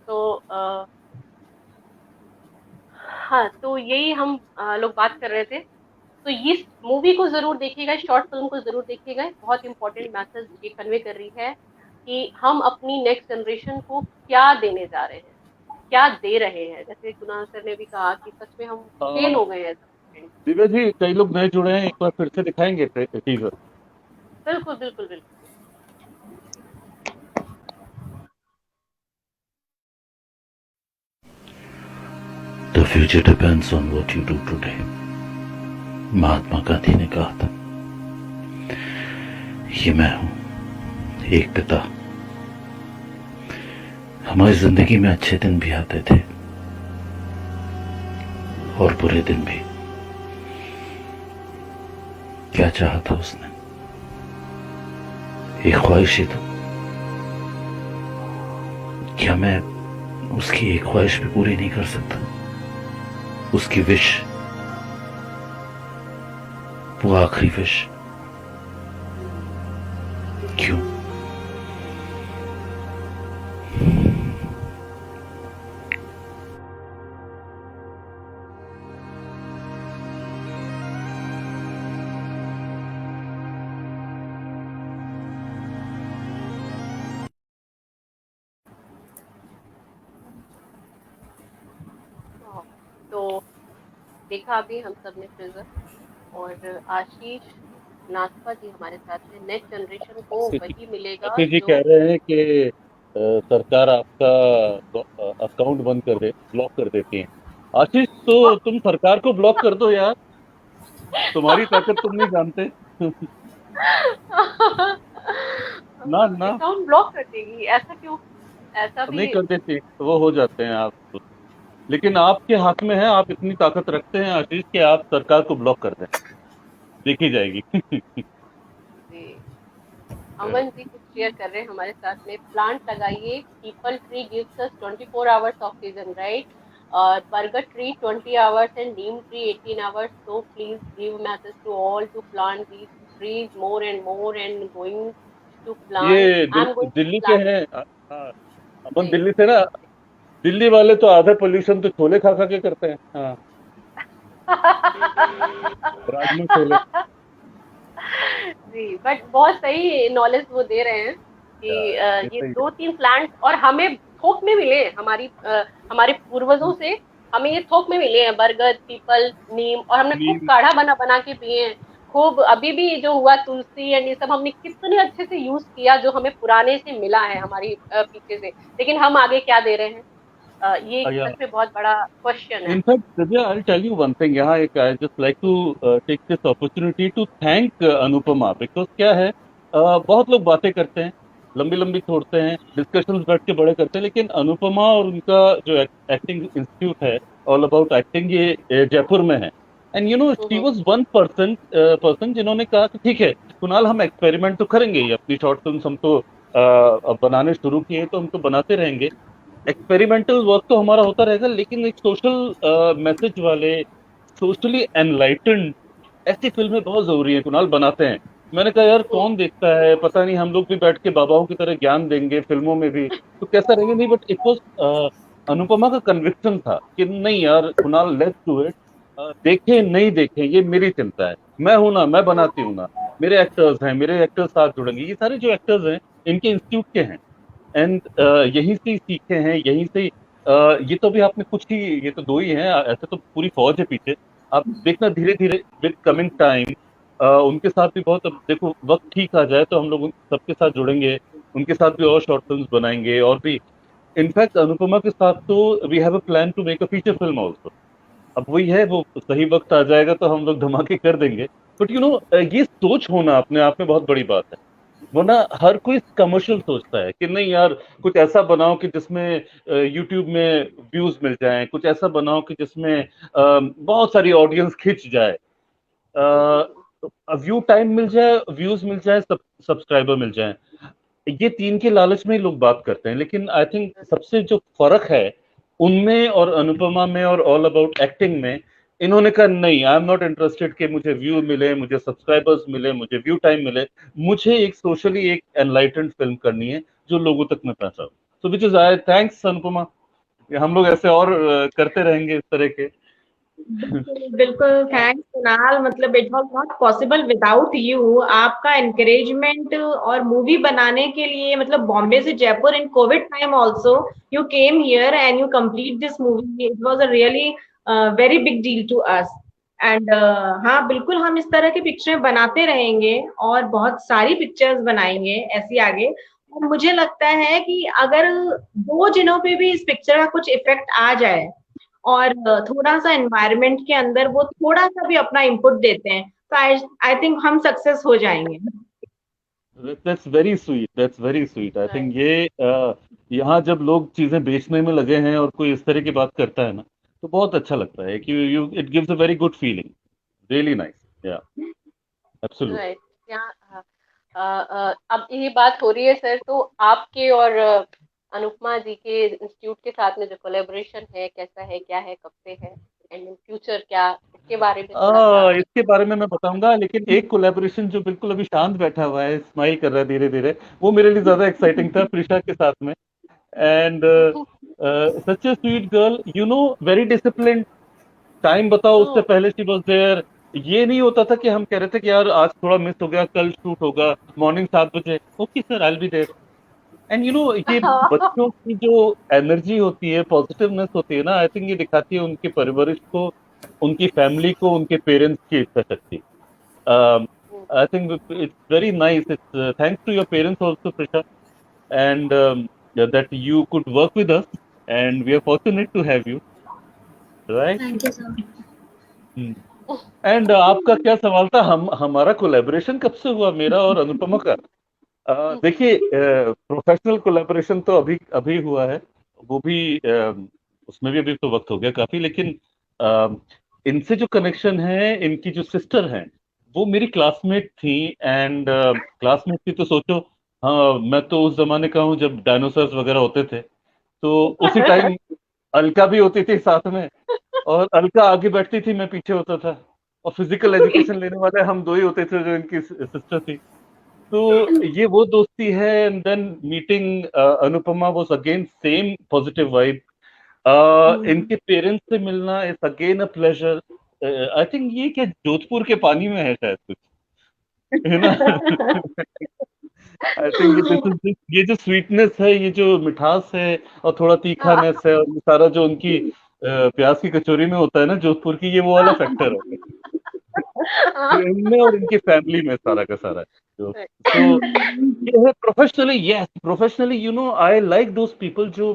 तो हाँ, तो यही हम लोग बात कर रहे थे. तो इस मूवी को जरूर देखिएगा, शॉर्ट फिल्म को जरूर देखिएगा. बहुत इंपॉर्टेंट मैसेज ये कन्वे कर रही है कि हम अपनी नेक्स्ट जनरेशन को क्या देने जा रहे हैं, क्या दे रहे हैं. जैसे कुणाल सर ने भी कहा कि सच में हम फेल हो गए हैं. दिव्या जी, कई लोग नए जुड़े हैं, एक बार फिर से दिखाएंगे टीजर. बिल्कुल बिल्कुल बिल्कुल. The future depends on what you do today. Mahatma Gandhi ने कहा था. ये मैं हूं, एक पिता. हमारी जिंदगी में अच्छे दिन भी आते थे और बुरे दिन भी. क्या चाहा था उसने? एक ख्वाहिश ही तो. क्या मैं उसकी एक ख्वाहिश भी पूरी नहीं कर सकता? उसकी विश, वो आखिरी विश. क्यों? तो देखा अभी हम सब ने ट्रेजर, और आशीष नाथपा जी हमारे साथ में. नेक्स्ट जनरेशन को वही मिलेगा. आशीष जी कह रहे हैं कि सरकार आपका अकाउंट बंद कर दे, ब्लॉक कर देती है. आशीष, तो तुम सरकार को ब्लॉक कर दो यार, तुम्हारी ताकत तुम नहीं जानते. ना अकाउंट ब्लॉक कर देगी, ऐसा क्यों? ऐसा नहीं भी कर देती तो वो हो जाते हैं आप, लेकिन आपके हाथ में है, आप इतनी ताकत रखते हैं आशीष कि आप सरकार को ब्लॉक कर दें, देखी जाएगी। जी। अमन जी कुछ शेयर कर रहे हैं हमारे साथ में, प्लांट लगाइए, peepal tree gives us 24 hours oxygen, right? Bargad tree 20 hours and neem tree 18 hours, so please give message to all to plant these trees more and more and going to plant, ये I'm going to दिल्ली के plant. हैं। हाँ, अमन जी। दिल्ली से ना। दिल्ली वाले तो आधा पोल्यूशन तो छोले खा खा के करते हैं। हाँ, राजमा छोले। जी, बट बहुत सही नॉलेज वो दे रहे हैं कि ये ये सही है। 2-3 प्लांट और हमें थोक में मिले, हमारे पूर्वजों से हमें ये थोक में मिले हैं, बरगद, पीपल, नीम, और हमने खूब नीम। काढ़ा बना बना के पिए हैं। खूब अभी भी जो हुआ तुलसी एंड ये सब हमने कितने अच्छे से यूज किया, जो हमें पुराने से मिला है हमारी पीछे से, लेकिन हम आगे क्या दे रहे हैं? ये या सच में बहुत बड़ा क्वेश्चन है। In fact, Divya, I'll tell you one thing. यहाँ एक I just like to take this opportunity to thank Anupama, because क्या है, बहुत लोग बातें करते हैं, लंबी लंबी छोड़ते हैं, डिस्कशंस बैठ के बड़े करते हैं, लेकिन अनुपमा और उनका जो एक्टिंग इंस्टीट्यूट है, ऑल अबाउट एक्टिंग, ये जयपुर में है। And you know she was one person जिन्होंने कहा कि ठीक है कुणाल, हम एक्सपेरिमेंट तो करेंगे ही, अपनी शॉर्ट फिल्म हम तो अब बनाने शुरू किए तो हम तो बनाते रहेंगे, एक्सपेरिमेंटल वर्क तो हमारा होता रहेगा, लेकिन एक सोशल मैसेज वाले, सोशली एनलाइटेंड ऐसी फिल्में बहुत जरूरी है कुणाल, बनाते हैं। मैंने कहा यार कौन देखता है, पता नहीं, हम लोग भी बैठ के बाबाओं की तरह ज्ञान देंगे फिल्मों में भी तो कैसा रहेगा, नहीं, बट इट वाज अनुपमा का कन्विक्शन था कि नहीं यार कुणाल, लेट्स डू इट। देखें नहीं देखें ये मेरी चिंता है, मैं हूं ना, मैं बनाती हूँ ना, मेरे एक्टर्स हैं, मेरे एक्टर्स साथ जुड़ेंगे, ये सारे जो एक्टर्स हैं इनके इंस्टीट्यूट के हैं, एंड यहीं से ही सीखे हैं, यहीं से ये तो भी आपने कुछ ही, ये तो दो ही हैं, ऐसे तो पूरी फौज है पीछे। आप देखना धीरे धीरे विद कमिंग टाइम उनके साथ भी बहुत, अब देखो वक्त ठीक आ जाए तो हम लोग सबके साथ जुड़ेंगे, उनके साथ भी और शॉर्ट फिल्म्स बनाएंगे, और भी इनफैक्ट अनुपमा के साथ तो we have a plan to make a feature film also. अब वही है, वो सही वक्त आ जाएगा तो हम लोग धमाके कर देंगे, बट यू नो ये सोच होना अपने आप में बहुत बड़ी बात है, वरना हर कोई कमर्शियल सोचता है कि नहीं यार कुछ ऐसा बनाओ कि जिसमें यूट्यूब में व्यूज मिल जाएं, कुछ ऐसा बनाओ कि जिसमें बहुत सारी ऑडियंस खिंच जाए, व्यू टाइम मिल जाए, व्यूज मिल जाए, सब्सक्राइबर मिल जाए, ये तीन के लालच में ही लोग बात करते हैं। लेकिन आई थिंक सबसे जो फर्क है उनमें और अनुपमा में और ऑल अबाउट एक्टिंग में, इन्होंने कहा नहीं, आई एम नॉट इंटरेस्टेड कि मुझे व्यू मिले, मुझे सब्सक्राइबर्स मिले, मुझे व्यू टाइम मिले, मुझे एक सोशली एक एनलाइटेंड फिल्म करनी है जो लोगों तक मैं पहुंचाऊं। So which is I thanks Anupama, हम लोग ऐसे और करते रहेंगे इस तरह के। बिल्कुल थैंक्स कुणाल, मतलब it was not possible without you. आपका एनकरेजमेंट और मूवी बनाने के लिए, मतलब बॉम्बे से Jaipur in Covid time also you came here and you complete this movie, it was a really very big deal to us. And हाँ बिल्कुल, हम इस तरह की पिक्चरें बनाते रहेंगे और बहुत सारी पिक्चर्स बनाएंगे ऐसी आगे। और मुझे लगता है कि अगर दो जिनों पे भी इस पिक्चर का कुछ इफेक्ट आ जाए और थोड़ा सा एनवायरनमेंट के अंदर वो थोड़ा सा भी अपना इनपुट देते हैं, तो आई थिंक हम सक्सेस हो जाएंगे। That's very sweet, that's very sweet. I think ये यहाँ जब लोग चीजें बेचने में लगे हैं और कोई इस तरह की बात करता है ना, तो बहुत अच्छा लगता है कि you it gives a very good feeling, really nice, या एब्सोल्युटली। राइट। यहाँ अब ये बात हो रही है सर, तो आपके और अनुपमा जी के इंस्टीट्यूट के साथ में जो कोलेबोरेशन है, कैसा है, क्या है, कब से है, एंड इन फ्यूचर क्या, इसके बारे में थोड़ा सा। इसके बारे में मैं बताऊंगा, लेकिन एक कोलैबोरेशन जो बिल्कुल अभी शांत बैठा हुआ है, स्माइल कर रहा है धीरे धीरे, वो मेरे लिए ज्यादा एक्साइटिंग था प्रिशा के साथ में। And such A sweet girl, you know, very discipline, time बताओ उससे पहले शी वाज देयर। ये नहीं होता था कि हम कह रहे थे कि यार आज थोड़ा मिस हो गया, कल शूट होगा मॉर्निंग 7 बजे, okay sir I will be there. And you know ये बच्चों की जो एनर्जी होती है, पॉजिटिवनेस होती है ना, आई थिंक ये दिखाती है उनकी परवरिश को, उनकी फैमिली को, उनके पेरेंट्स की इच्छा शक्ति। I think it's very nice, it's thanks to your parents also Prisha, and that you could work with us, and we are fortunate to have you, right? Thank you sir. And आपका क्या सवाल था, हमारा कोलैबोरेशन कब से हुआ, मेरा और अनुपमा का? देखिए, प्रोफेशनल कोलैबोरेशन तो अभी अभी हुआ है, वो भी उसमें भी अभी तो वक्त हो गया काफी, लेकिन अ, इनसे जो कनेक्शन है, इनकी जो सिस्टर हैं वो मेरी क्लासमेट थी। एंड क्लासमेट थी तो सोचो, हाँ मैं तो उस जमाने का हूँ जब डायनासोर्स वगैरह होते थे, तो उसी टाइम अलका भी होती थी साथ में, और अलका आगे बैठती थी, मैं पीछे होता था, और फिजिकल एजुकेशन लेने वाले हम दो ही होते थे जो इनकी सिस्टर थी। तो ये वो दोस्ती है। And then meeting Anupama was again same positive vibe. इनके पेरेंट्स से मिलना is again a pleasure. I think ये क्या जोधपुर के पानी में है शायद कुछ, है ना? आई थिंक दिस इज, ये जो स्वीटनेस है, ये जो मिठास है, और थोड़ा तीखानेस है, और ये सारा जो उनकी प्याज की कचौरी में होता है ना जोधपुर की, ये वो वाला फैक्टर है जो इनमें और इनकी फैमिली में सारा का सारा है। तो ये है professionally, yes professionally, you know I like those people जो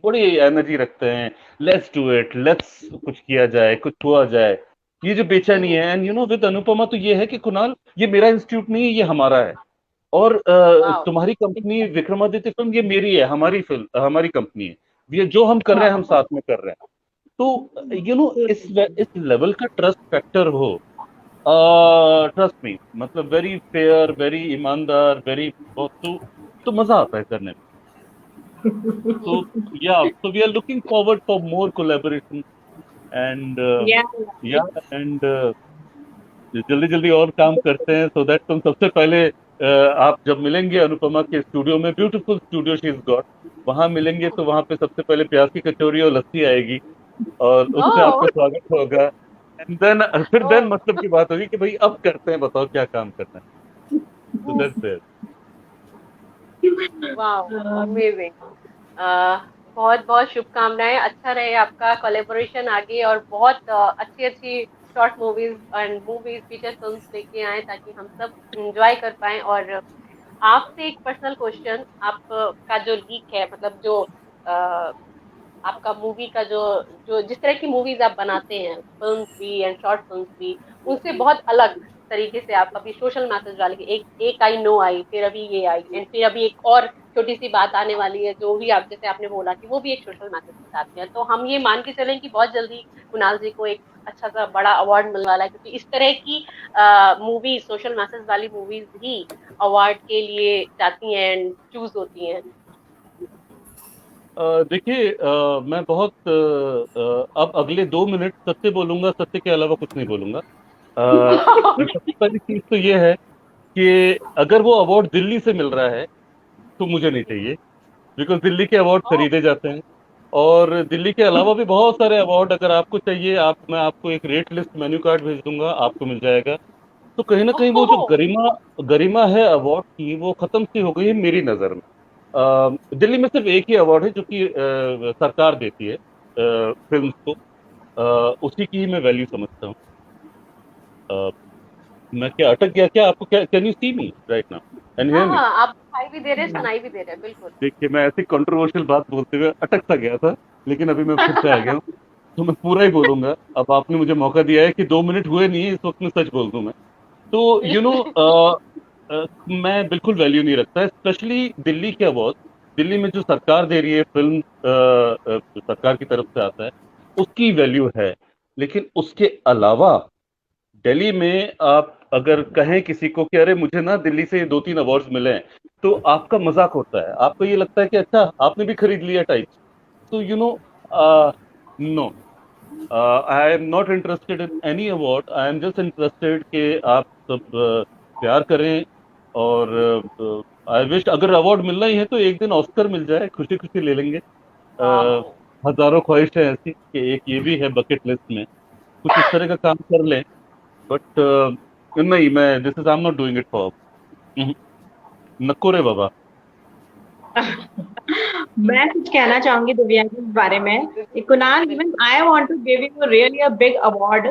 बड़ी एनर्जी रखते हैं। लेट्स डू इट, लेट्स कुछ किया जाए, कुछ हुआ जाए, ये जो बेचैनी है। And you know with Anupama तो ये है कि कुणाल, ये मेरा इंस्टीट्यूट नहीं है, ये हमारा है। और वाह। तुम्हारी कंपनी विक्रमादित्य फिल्म ये मेरी है, हमारी फिल्म, हमारी कंपनी है, ये जो हम कर रहे हैं हम साथ में कर रहे हैं। तो यू नो इस लेवल का ट्रस्ट फैक्टर हो, ट्रस्ट मी, मतलब वेरी फेयर, वेरी ईमानदार, वेरी, तो मजा आता है करने में। तो या so we are looking forward for more collaboration and Yeah. And जल्दी जल्दी और काम करते हैं, सो दैट तुम सबसे पहले आप जब मिलेंगे अनुपमा के स्टूडियो में, beautiful studio she is got, वहां मिलेंगे तो वहां पे सबसे पहले प्याज की कचौरी और लस्सी आएगी, और उससे ओह, आपका स्वागत होगा। एंड देन फिर देन मतलब की बात होगी कि भाई अब करते हैं, बताओ क्या काम करना है। So that's it. वाह, अमेजिंग। बहुत बहुत शुभकामनाएं, अच्छा रहे आपका कोलैबोरेशन आगे, और बहुत अच्छी अच्छी short movies and movies feature films लेके आए ताकि हम सब एंजॉय कर पाएं। और आपसे एक पर्सनल क्वेश्चन, आपका जो लीक है, मतलब जो आपका मूवी का जो जो जिस तरह की मूवीज आप बनाते हैं, फिल्म्स भी एंड शॉर्ट फिल्म्स भी, उनसे बहुत अलग तरीके से आप अभी सोशल मैसेज वाले एक आई नो आई, फिर अभी ये आई, एंड फिर अभी एक और छोटी सी बात आने वाली है जो भी आप जैसे आपने बोला कि वो भी एक सोशल मैसेज के साथ में है। तो हम ये मान के चलें कि बहुत जल्दी कुणाल जी को एक अच्छा सा बड़ा अवार्ड मिलने वाला है, क्योंकि इस तरह की मूवी, सोशल मैसेज वाली मूवीज ही अवार्ड के लिए जाती हैं एंड चूज होती हैं। देखिए, मैं बहुत अब अगले 2 मिनट सत्य बोलूंगा, सत्य के अलावा कुछ नहीं बोलूंगा। सबसे पहली चीज तो ये है कि अगर वो अवार्ड दिल्ली से मिल रहा है तो मुझे नहीं चाहिए, बिकॉज दिल्ली के अवार्ड खरीदे जाते हैं, और दिल्ली के अलावा भी बहुत सारे अवार्ड अगर आपको चाहिए, मैं आपको एक रेट लिस्ट मेन्यू कार्ड भेज दूंगा, आपको मिल जाएगा। तो कहीं ना कहीं वो जो गरिमा गरिमा है अवार्ड की, वो खत्म सी हो गई है मेरी नजर में। दिल्ली में सिर्फ एक ही अवार्ड है जो कि सरकार देती है फिल्म को, उसी की ही मैं वैल्यू समझता हूँ। मैं क्या अटक गया क्या? आपको क्या, can you see me right now and hear me? हाँ, आप दिखाई भी दे रहे हैं, सुनाई भी दे रहे हैं, बिल्कुल। देखिए, मैं ऐसी कंट्रोवर्शियल बात बोलते हुए अटक सा गया था, लेकिन अभी मैं फिर से आ गया हूँ, तो मैं पूरा ही बोलूंगा। अब आपने मुझे मौका दिया है कि 2 मिनट हुए नहीं है, इस वक्त में सच बोल दूं मैं। तो यू नो मैं बिल्कुल वैल्यू नहीं रखता, स्पेशली दिल्ली के अवार्ड। दिल्ली में जो सरकार दे रही है, फिल्म सरकार की तरफ से आता है, उसकी वैल्यू है। लेकिन उसके अलावा दिल्ली में आप अगर कहें किसी को कि अरे मुझे ना दिल्ली से 2-3 अवार्ड्स मिले हैं, तो आपका मजाक होता है, आपको ये लगता है कि अच्छा आपने भी खरीद लिया टाइप। तो you know, no, I am not interested in any award, I am just interested कि आप सब प्यार करें। और आई विश अगर अवार्ड मिलना ही है तो एक दिन ऑस्कर मिल जाए, खुशी खुशी ले लेंगे। हजारों ख्वाहिशें ऐसी कि एक ये भी है बकेट लिस्ट में, कुछ इस तरह का काम कर लें। बट नहीं, मैं this is I am not doing it for नको रे बाबा। मैं कुछ कहना चाहूंगी दिव्या जी के बारे में। Kunal, even I want to give you really a big award.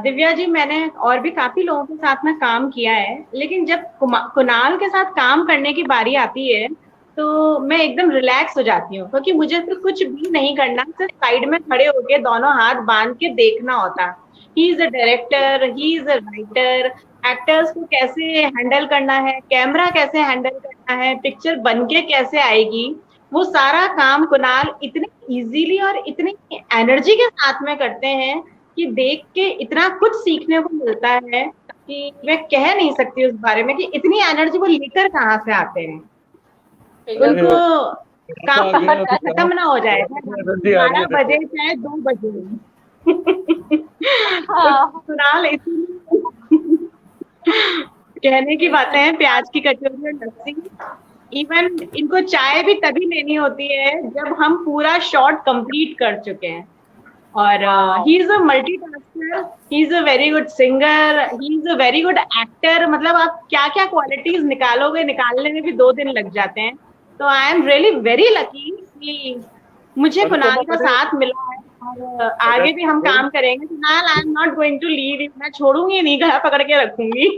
Divya ji, मैंने और भी काफी लोगों के साथ में काम किया है, लेकिन जब कुणाल के साथ काम करने की बारी आती है तो मैं एकदम रिलैक्स हो जाती हूँ, क्योंकि मुझे फिर कुछ भी नहीं करना, सिर्फ साइड में खड़े होके दोनों हाथ बांध के देखना होता। He is a director, he is a writer, actors को कैसे हैंडल करना है, कैमरा कैसे हैंडल करना है, पिक्चर बनके कैसे आएगी, वो सारा काम कुणाल इतने इजीली और इतनी एनर्जी के साथ में करते हैं कि देख के इतना कुछ सीखने को मिलता है कि मैं कह नहीं सकती उस बारे में कि इतनी एनर्जी वो लेकर कहाँ से आते हैं। उनको काम खत्म ना हो जाए, एनर्जी आ रही 12 है बजे चाहे 2 बजे। हाँ कुणाल इसीलिए कहने की बातें हैं, प्याज की कचौरी और लस्सी। इवन इनको चाय भी तभी लेनी होती है जब हम पूरा शॉट कंप्लीट कर चुके हैं। और he is a multitasker, he is a very good singer, he is a very good actor. मतलब आप क्या क्या क्वालिटीज निकालोगे, निकालने में भी 2 दिन लग जाते हैं। तो I am really very lucky कि मुझे कुणाल का साथ मिला है और आगे भी हम काम करेंगे। Kunal, I am not going to leave you, मैं छोड़ूंगी नहीं, गला पकड़ के रखूंगी।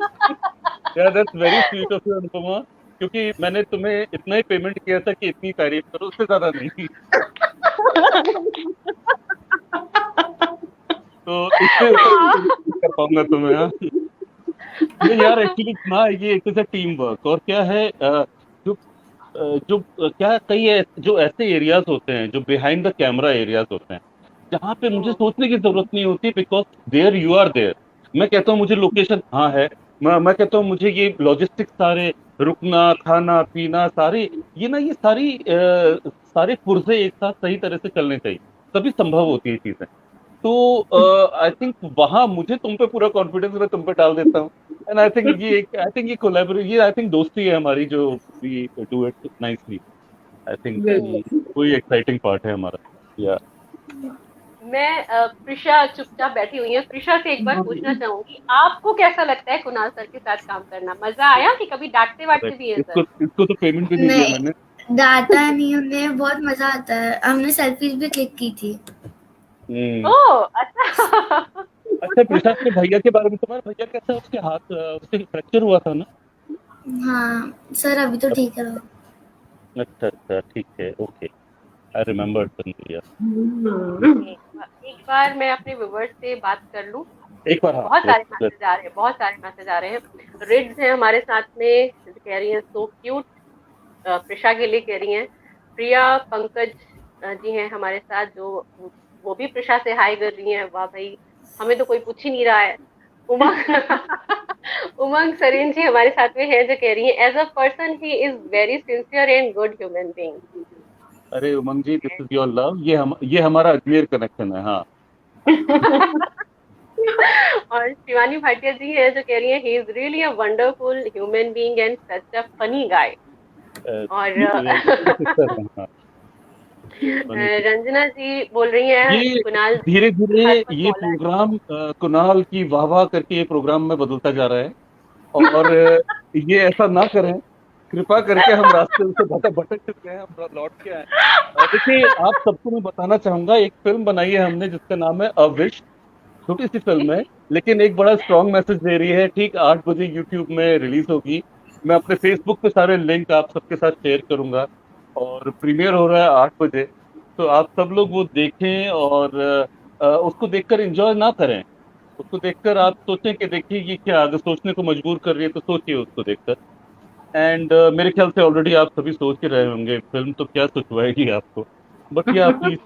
That's very sweet of you Anupama, क्योंकि मैंने तुम्हें इतना ही पेमेंट किया था कि इतनी तारीफ करो, उससे ज्यादा नहीं। तो इससे कर पाऊंगा तुम्हें। हाँ नहीं यार, एक्चुअली ना ये it is a team work. और क्या है जो जो क्या कई जो ऐसे एरियाज होते हैं जो बिहाइंड द कैमरा एरियाज होते हैं, जहाँ पे मुझे सोचने की जरूरत नहीं होती, because there you are there. मैं कहता हूँ मुझे लोकेशन हाँ है, मैं कहता हूँ मुझे ये लॉजिस्टिक्स सारे, रुकना, खाना पीना, सारे ये सारे पुर्जे एक साथ सही तरह से चलने चाहिए, तभी संभव होती है चीजें। तो आई थिंक वहां मुझे तुम पे पूरा कॉन्फिडेंस मैं तुम पे डाल देता हूँ। एंड आई थिंक ये कोलैबोरेट, ये आई थिंक दोस्ती है हमारी, जो we do it nicely. I think कोई एक्साइटिंग पार्ट है हमारा। या मैं प्रिशा चुपचाप बैठी हुई है, प्रिशा से एक बार पूछना चाहूंगी, आपको कैसा लगता है कुणाल सर के साथ काम करना? मजा आया कि कभी डांटते वाटते भी है इसको सर? इसको तो पेमेंट भी नहीं दिया नहीं, मैंने। डाटा नहीं, उन्हें बहुत मजा आता है। हमने सेल्फीज भी क्लिक की थी। ओह अच्छा। अच्छा, प्रशांत के भैया के बारे में, तुम्हारा भैया कैसा, उसके हाथ उसके फ्रैक्चर हुआ था ना? हाँ सर, अभी तो ठीक है। अच्छा अच्छा, ठीक है, ओके, आई रिमेम्बर भैया। एक बार मैं अपने व्यूवर्स से बात कर लूं। एक बार हाँ, बहुत सारे मैसेज आ रहे हैं, बहुत सारे मैसेज आ रहे हैं। रिड्स है हमारे साथ में, कह रही हैं सो क्यूट। प्रिशा के लिए कह रही हैं। प्रिया पंकज जी हैं हमारे साथ, जो वो भी प्रिशा से हाई कर रही हैं। वाह भाई, हमें तो कोई पूछ ही नहीं रहा है। उमंग उमंग सरीन जी हमारे साथ में है, जो कह रही हैं as a person he is very sincere and good human being. अरे Umang ji, this is your love, ये हमारा अजमेर कनेक्शन है। हाँ और शिवानी भाटिया जी है, जो कह रही है he is really a wonderful human being and such a funny guy. और रंजना जी बोल रही हैं कुणाल धीरे धीरे हर वक्त ये मौला है। प्रोग्राम कुणाल की वाह वाह करके ये प्रोग्राम में बदलता जा रहा है। और ये ऐसा ना करें, कृपा करके। हम रास्ते से भटक चुके हैं, हम लौट के आए। देखिए, आप सबको मैं बताना चाहूंगा, एक फिल्म बनाई है हमने जिसका नाम है अ विश। छोटी सी फिल्म है, लेकिन एक बड़ा स्ट्रॉन्ग मैसेज दे रही है। ठीक 8 बजे यूट्यूब में रिलीज होगी। मैं अपने फेसबुक पे सारे लिंक आप सबके साथ शेयर करूंगा। और प्रीमियर हो रहा है 8 बजे। तो आप सब लोग वो देखें, और उसको देखकर एंजॉय ना करें, उसको देखकर आप सोचें कि देखिए ये क्या, अगर सोचने को मजबूर कर रही है तो सोचिए उसको देखकर। एंड मेरे ख्याल से ऑलरेडी आप सभी सोच ही रहे होंगे, फिल्म तो क्या सोचवाएगी आपको, बट या प्लीज।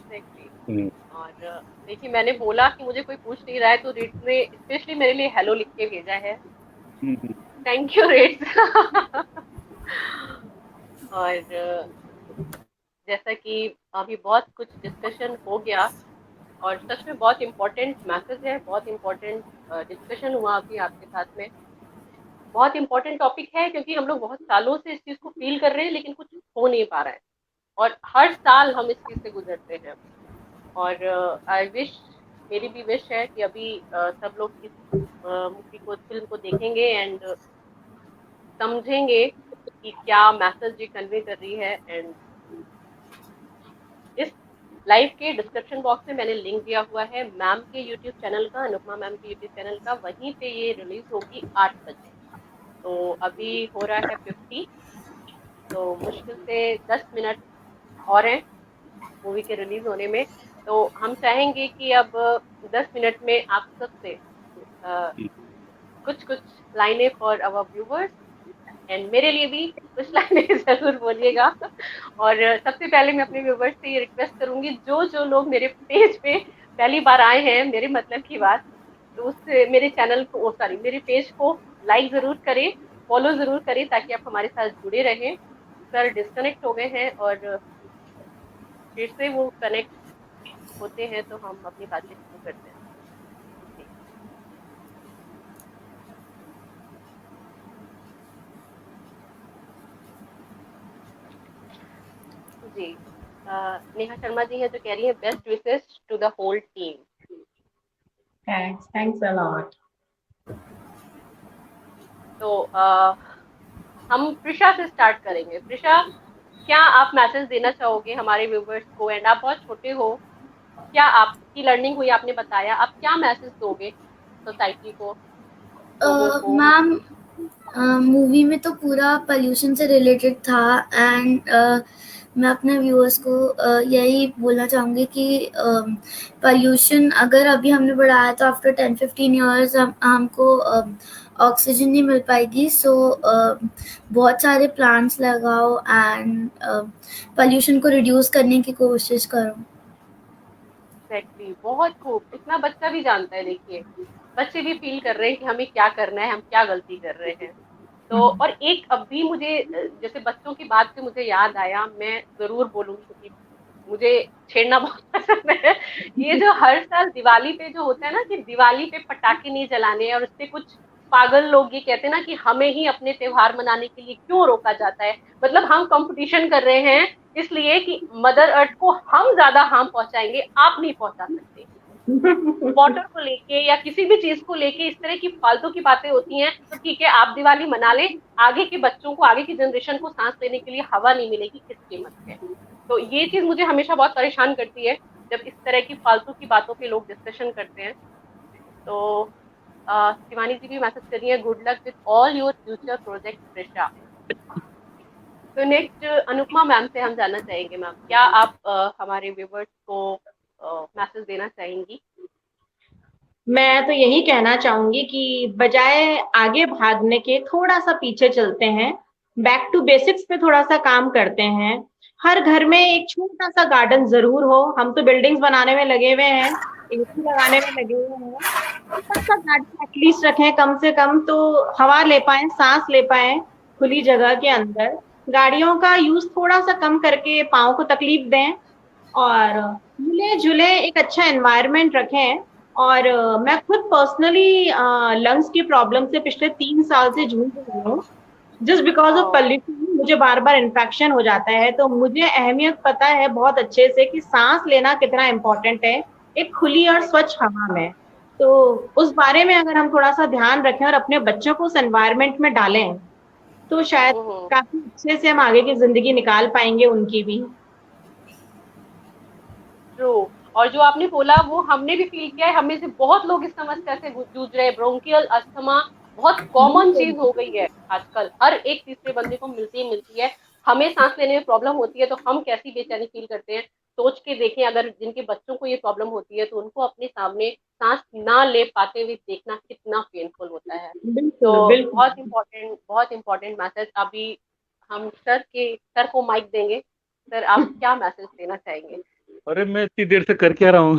Exactly. और देखिए, मैंने बोला कि मुझे कोई पूछ नहीं रहा है, तो रेट्स ने स्पेशली मेरे लिए हेलो लिख के भेजा है। Thank you rates. और जैसा कि अभी बहुत कुछ डिस्कशन हो गया, और सच में बहुत इम्पोर्टेंट मैसेज है, बहुत इम्पोर्टेंट डिस्कशन हुआ अभी आपके साथ में। बहुत इम्पोर्टेंट टॉपिक है, क्योंकि हम लोग बहुत सालों से इस चीज़ को फील कर रहे हैं, लेकिन कुछ हो नहीं पा रहा है, और हर साल हम इस चीज़ से गुजरते हैं। और आई विश, मेरी भी विश है कि अभी सब लोग इस मूवी को, फिल्म को देखेंगे एंड समझेंगे कि क्या मैसेज ये कन्वे कर रही है। एंड इस लाइव के डिस्क्रिप्शन बॉक्स में मैंने लिंक दिया हुआ है मैम के यूट्यूब चैनल का, अनुपमा मैम के यूट्यूब चैनल का। वहीं पे ये रिलीज होगी 8 बजे। तो अभी हो रहा है 50, तो मुश्किल से 10 मिनट और हैं मूवी के रिलीज होने में। तो तो हम चाहेंगे कि अब 10 मिनट में आप सबसे कुछ कुछ लाइनें फॉर आवर व्यूवर्स एंड मेरे लिए भी कुछ लाइनें जरूर बोलिएगा। और सबसे पहले मैं अपने व्यूवर्स से ये रिक्वेस्ट करूंगी, जो जो लोग मेरे पेज पे पहली बार आए हैं, मेरे मतलब की बात, तो उस मेरे चैनल को सॉरी मेरे पेज को लाइक जरूर करें, फॉलो जरूर करें, ताकि आप हमारे साथ जुड़े रहें। सर डिस्कनेक्ट हो गए हैं और फिर से वो कनेक्ट होते हैं तो हम अपनी बातें शुरू करते हैं। जी नेहा शर्मा जी हैं जो कह रही हैं best wishes to the whole team. Thanks a lot. तो हम प्रिशा से स्टार्ट करेंगे। प्रिशा, क्या आप मैसेज देना चाहोगे हमारे व्यूवर्स को? एंड आप बहुत छोटे हो, क्या आपकी लर्निंग हुई, आपने बताया, आप क्या मैसेज दोगे सोसाइटी को? मैम मूवी में तो पूरा पोल्यूशन से रिलेटेड था एंड मैं अपने व्यूअर्स को यही बोलना चाहूँगी कि पोल्यूशन अगर अभी हमने बढ़ाया तो आफ्टर 10-15 ईयर्स हमको ऑक्सीजन नहीं मिल पाएगी। सो बहुत सारे प्लांट्स लगाओ एंड पोल्यूशन को रिड्यूस करने की कोशिश करो। एग्जैक्टली, बहुत खूब। इतना बच्चा भी जानता है, देखिए बच्चे भी फील कर रहे हैं कि हमें क्या करना है, हम क्या गलती कर रहे हैं। तो और एक अब भी मुझे जैसे बच्चों की बात से मुझे याद आया, मैं जरूर बोलूंगी क्योंकि मुझे छेड़ना बहुत पसंद है। ये जो हर साल दिवाली पे जो होता है ना कि दिवाली पे पटाखे नहीं जलाने हैं, और उससे कुछ पागल लोग ये कहते हैं ना कि हमें ही अपने त्योहार मनाने के लिए क्यों रोका जाता है। मतलब हम कंपटीशन कर रहे हैं इसलिए कि मदर अर्थ को हम ज्यादा हार्म पहुंचाएंगे, आप नहीं पहुंचा सकते। वाटर को लेके या किसी भी चीज को लेके इस तरह की फालतू की बातें होती हैं, तो ठीक है आप दिवाली मना ले, आगे के बच्चों को, आगे की जनरेशन को सांस लेने के लिए हवा नहीं मिलेगी किस कीमत पे। तो ये चीज मुझे हमेशा बहुत परेशान करती है जब इस तरह की फालतू की बातों पे लोग डिस्कशन करते हैं। तो शिवानी जी भी मैसेज कर रही है, good luck with all your future project Presha. तो नेक्स्ट अनुपमा मैम से हम जानना चाहेंगे, मैम क्या आप हमारे व्यूवर्स को मैसेज देना चाहेंगी? मैं तो यही कहना चाहूंगी कि बजाय आगे भागने के थोड़ा सा पीछे चलते हैं, बैक टू बेसिक्स पे थोड़ा सा काम करते हैं। हर घर में एक छोटा सा गार्डन जरूर हो। हम तो बिल्डिंग्स बनाने में लगे हुए हैं, एसी लगाने में लगे हुए हैं। छोटा सा गार्डन एटलीस्ट रखें, कम से कम तो हवा ले पाए, सांस ले पाए खुली जगह के अंदर। गाड़ियों का यूज थोड़ा सा कम करके पाँव को तकलीफ दें और मिले जुले एक अच्छा एनवायरनमेंट रखें। और मैं खुद पर्सनली लंग्स की प्रॉब्लम से पिछले 3 साल से जूझ रही हूँ। जस्ट बिकॉज ऑफ पॉल्यूशन मुझे बार बार इन्फेक्शन हो जाता है। तो मुझे अहमियत पता है बहुत अच्छे से कि सांस लेना कितना इम्पोर्टेंट है एक खुली और स्वच्छ हवा में। तो उस बारे में अगर हम थोड़ा सा ध्यान रखें और अपने बच्चों को उस एनवायरनमेंट में डालें तो शायद काफी अच्छे से हम आगे की जिंदगी निकाल पाएंगे उनकी भी। ट्रू। और जो आपने बोला वो हमने भी फील किया है, हमें से बहुत लोग इस समस्या से जूझ रहे हैं। ब्रोंकियल अस्थमा बहुत कॉमन चीज हो गई है आजकल, हर एक तीसरे बंदे को मिलती है। हमें सांस लेने में प्रॉब्लम होती है तो हम कैसी बेचैनी फील करते हैं, सोच के देखें। अगर जिनके बच्चों को ये प्रॉब्लम होती है तो उनको अपने सामने सांस ना ले पाते हुए देखना कितना पेनफुल होता है। तो बहुत इम्पोर्टेंट मैसेज। अभी हम सर को माइक देंगे। सर आप क्या मैसेज देना चाहेंगे? अरे मैं इतनी देर से कर क्या रहा हूँ?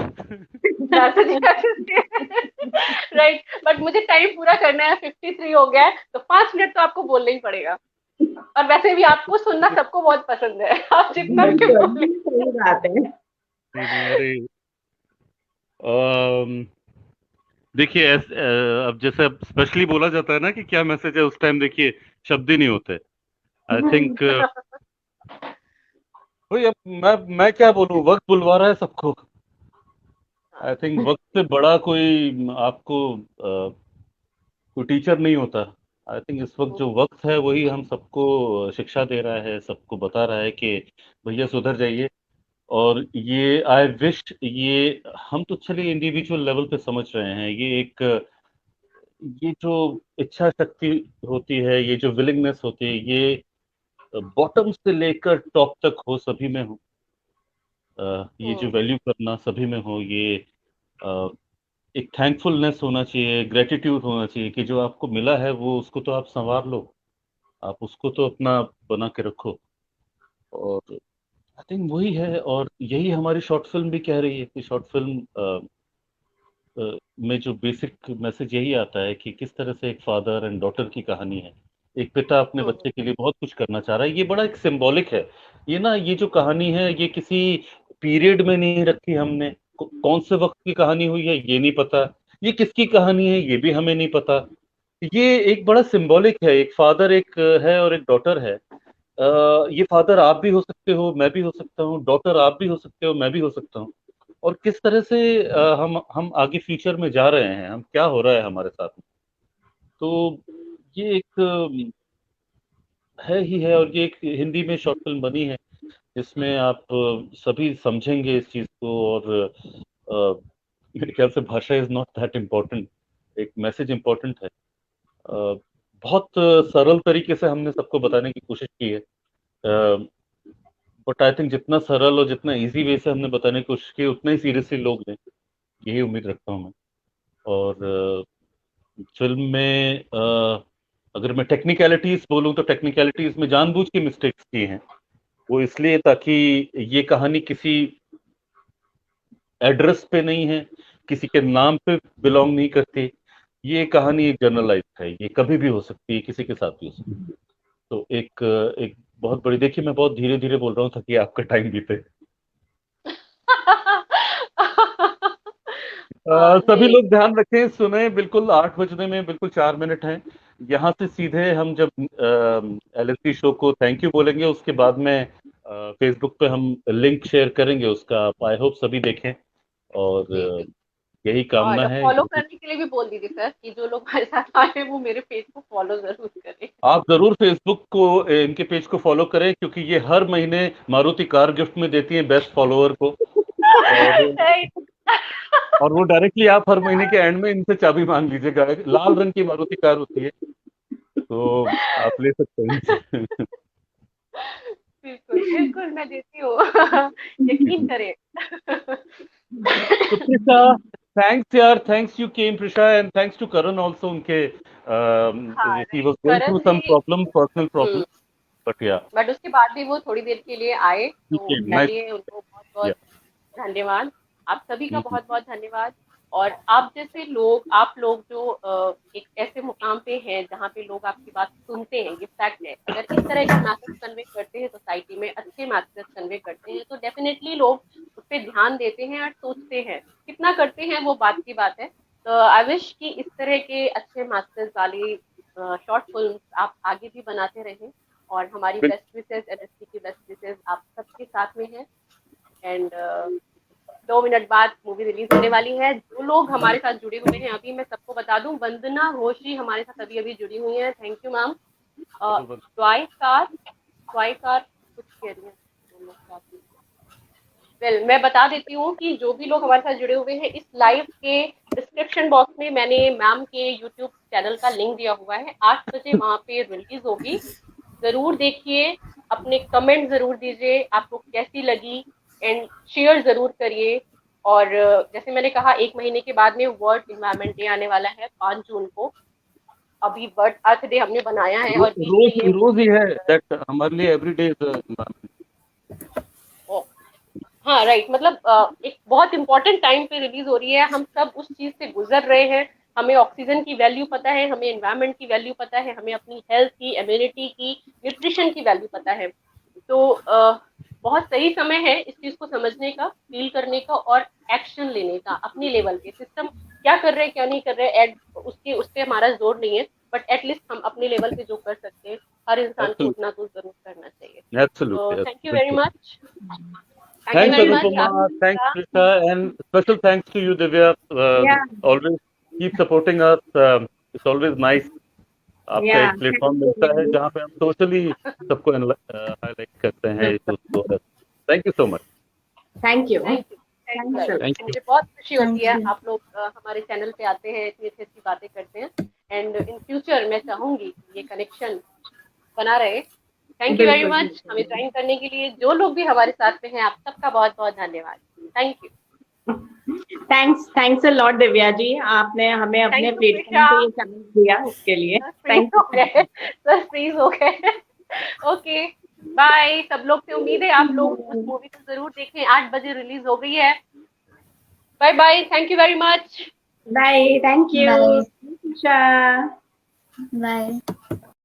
राइट, बट मुझे टाइम पूरा करना है, 53 हो गया है तो 5 मिनट तो आपको बोलना ही पड़ेगा। और वैसे भी आपको सुनना सबको बहुत पसंद है, आप जितना भी सही बात है। अरे देखिए अब जैसे स्पेशली बोला जाता है ना कि क्या मैसेज है, उस टाइम देखिए शब्द ही नहीं होते। आई थिंक भाई अब मैं क्या बोलूं, वक्त बुलवा रहा है सबको। आई थिंक वक्त से बड़ा कोई आपको कोई टीचर नहीं होता। आई थिंक इस वक्त जो वक्त है वही हम सबको शिक्षा दे रहा है, सबको बता रहा है कि भैया सुधर जाइए। और ये आई विश ये हम तो चलिए इंडिविजुअल लेवल पे समझ रहे हैं, ये जो इच्छा शक्ति होती है, ये जो विलिंगनेस होती है, ये बॉटम से लेकर टॉप तक हो, सभी में हो। ये जो वैल्यू करना सभी में हो, ये एक थैंकफुलनेस होना चाहिए, ग्रेटिट्यूड होना चाहिए कि जो आपको मिला है वो उसको तो आप संवार लो, आप उसको तो अपना बना के रखो। और आई थिंक वही है, और यही हमारी शॉर्ट फिल्म भी कह रही है कि शॉर्ट फिल्म में जो बेसिक मैसेज यही आता है कि किस तरह से एक फादर एंड डॉटर की कहानी है। एक पिता अपने बच्चे के लिए बहुत कुछ करना चाह रहा है, ये बड़ा एक सिंबॉलिक है। ये ना, ये जो कहानी है ये किसी पीरियड में नहीं रखी हमने, कौन से वक्त की कहानी हुई है ये नहीं पता, ये किसकी कहानी है ये भी हमें नहीं पता। ये एक बड़ा सिंबॉलिक है, एक फादर एक है और एक डॉटर है। ये फादर आप भी हो सकते हो, मैं भी हो सकता हूँ, डॉटर आप भी हो सकते हो, मैं भी हो सकता हूँ। और किस तरह से हम आगे फ्यूचर में जा रहे हैं, हम क्या हो रहा है हमारे साथ में। तो ये एक है ही है, और ये एक हिंदी में शॉर्ट फिल्म बनी है जिसमें आप सभी समझेंगे इस चीज को। और मेरे ख्याल से भाषा इज नॉट दैट इम्पोर्टेंट, एक मैसेज इम्पोर्टेंट है। बहुत सरल तरीके से हमने सबको बताने की कोशिश की है, बट आई थिंक जितना सरल और जितना इजी वे से हमने बताने की कोशिश की उतना ही सीरियसली लोग लें, यही उम्मीद रखता हूँ मैं। और फिल्म में अगर मैं टेक्निकलिटीज बोलूँ तो टेक्निकलिटीज में जानबूझ के मिस्टेक्स किए हैं, वो इसलिए ताकि ये कहानी किसी एड्रेस पे नहीं है, किसी के नाम पे बिलोंग नहीं करती। ये कहानी एक जनरलाइज है, ये कभी भी हो सकती है, किसी के साथ भी हो सकती है। तो एक बहुत बड़ी, देखिए मैं बहुत धीरे धीरे बोल रहा हूँ ताकि आपका टाइम बीते। सभी लोग ध्यान रखें, सुने, बिल्कुल 8 बजने में बिल्कुल 4 मिनट हैं। यहाँ से सीधे हम जब LSD शो को थैंक यू बोलेंगे, उसके बाद में फेसबुक पे हम लिंक शेयर करेंगे उसका। आई होप सभी देखें, और यही कामना और है। फॉलो करने के लिए भी बोल दीजिए सर कि जो लोग हमारे साथ आए हैं वो मेरे पेज को फॉलो जरूर करें। आप जरूर फेसबुक को, इनके पेज को फॉलो करें, क्योंकि ये हर महीने मारुति कार गिफ्ट में देती हैं बेस्ट फॉलोअर को। और वो डायरेक्टली आप हर महीने के एंड में इनसे चाबी मांग लीजिएगा। लाल रंग की मारुति कार होती है, तो आप ले सकते हैं इनसे। बिल्कुल बिल्कुल मैं देती हूँ। यकीन करें। तो प्रिशा, थैंक्स यार, thanks you came Prisha, and thanks to Karan also. उनके हाँ ही नहीं, was going through Karan some भी। Problem, personal problem, but yeah but उसके बाद भी वो थोड़ी देर के लिए आए, ही तो केम नाइस। चलिए उनको बहुत बहुत या धन्यवाद। आप सभी का बहुत बहुत धन्यवाद। और आप जैसे लोग, आप लोग जो एक ऐसे मुकाम पे हैं जहाँ पे लोग आपकी बात सुनते हैं, ये फैक्ट है। अगर इस तरह के मैसेज कन्वे करते हैं सोसाइटी में, अच्छे मैसेज कन्वे करते हैं, तो डेफिनेटली लोग उस पर ध्यान देते हैं और सोचते हैं। कितना करते हैं वो बात की बात है। तो आई विश कि इस तरह के अच्छे मैसेज वाली शॉर्ट फिल्म आप आगे भी बनाते रहें। और हमारी बेस्ट विशेज, LSD की बेस्ट विशेज आप सबके साथ में है। एंड 2 मिनट बाद मूवी रिलीज होने वाली है। जो लोग हमारे साथ जुड़े हुए हैं, अभी मैं सबको बता दूं, वंदना घोष जी हमारे साथ अभी अभी जुड़ी हुई हैं। Thank you ma'am. ट्वाइकार कुछ कह रही है। वेल, मैं बता देती हूँ कि जो भी लोग हमारे साथ जुड़े हुए हैं, इस लाइव के डिस्क्रिप्शन बॉक्स में मैंने मैम के यूट्यूब चैनल का लिंक दिया हुआ है। 8 बजे वहाँ पे रिलीज होगी, जरूर देखिए, अपने कमेंट जरूर दीजिए आपको कैसी लगी, एंड शेयर जरूर करिए। और जैसे मैंने कहा, 1 महीने के बाद में वर्ल्ड इन्वायरमेंट डे आने वाला है 5 जून को। अभी वर्ल्ड अर्थ डे हमने बनाया है, और बीच में ये रोज ही है दैट हमारे लिए एवरी डे इज। हाँ राइट, मतलब एक बहुत इंपॉर्टेंट टाइम पे रिलीज हो रही है। हम सब उस चीज से गुजर रहे हैं। हमें ऑक्सीजन की वैल्यू पता है, हमें एनवायरनमेंट की वैल्यू पता है, हमें अपनी हेल्थ की, इम्यूनिटी की, न्यूट्रिशन की वैल्यू पता है। तो बहुत सही समय है इस चीज को समझने का, फील करने का और एक्शन लेने का। अपनी लेवल पे सिस्टम क्या कर रहे हैं, क्या नहीं कर रहे हैं, उसके उस पर हमारा जोर नहीं है, बट एटलीस्ट हम अपने लेवल पे जो कर सकते हैं, हर इंसान को उतना तो जरूर करना चाहिए। तो thank you very much. Thanks, Anupama. Thanks, Krishna, and special thanks to you, Divya. Always keep supporting us. It's always nice. आपका एक प्लेटफॉर्म मिलता है जहाँ पे हम सोशली सबको हाईलाइट करते हैं उसको। Thank you so much. Thank you. मुझे बहुत खुशी होती है आप लोग हमारे चैनल पे आते हैं, इतनी अच्छी अच्छी बातें करते हैं। एंड इन फ्यूचर मैं चाहूंगी ये कनेक्शन बना रहे। थैंक यू वेरी बिल्कुल मच हमें ज्वाइन करने के लिए। जो लोग भी हमारे साथ में हैं, आप सबका बहुत बहुत धन्यवाद। Thank you. Thanks a lot Divya ji, आपने हमें अपने थैंक यू प्लेटफॉर्म पे प्रिशा। ये चांस दिया उसके लिए। सर फ्रीज थैंक हो यू। गए, सर फ्रीज हो गए। ओके बाय सब लोग से। उम्मीद है आप लोग उस मूवी को जरूर देखें, 8 बजे रिलीज हो गई है। Bye bye, thank you very much. Bye, thank you bye Usha. Bye.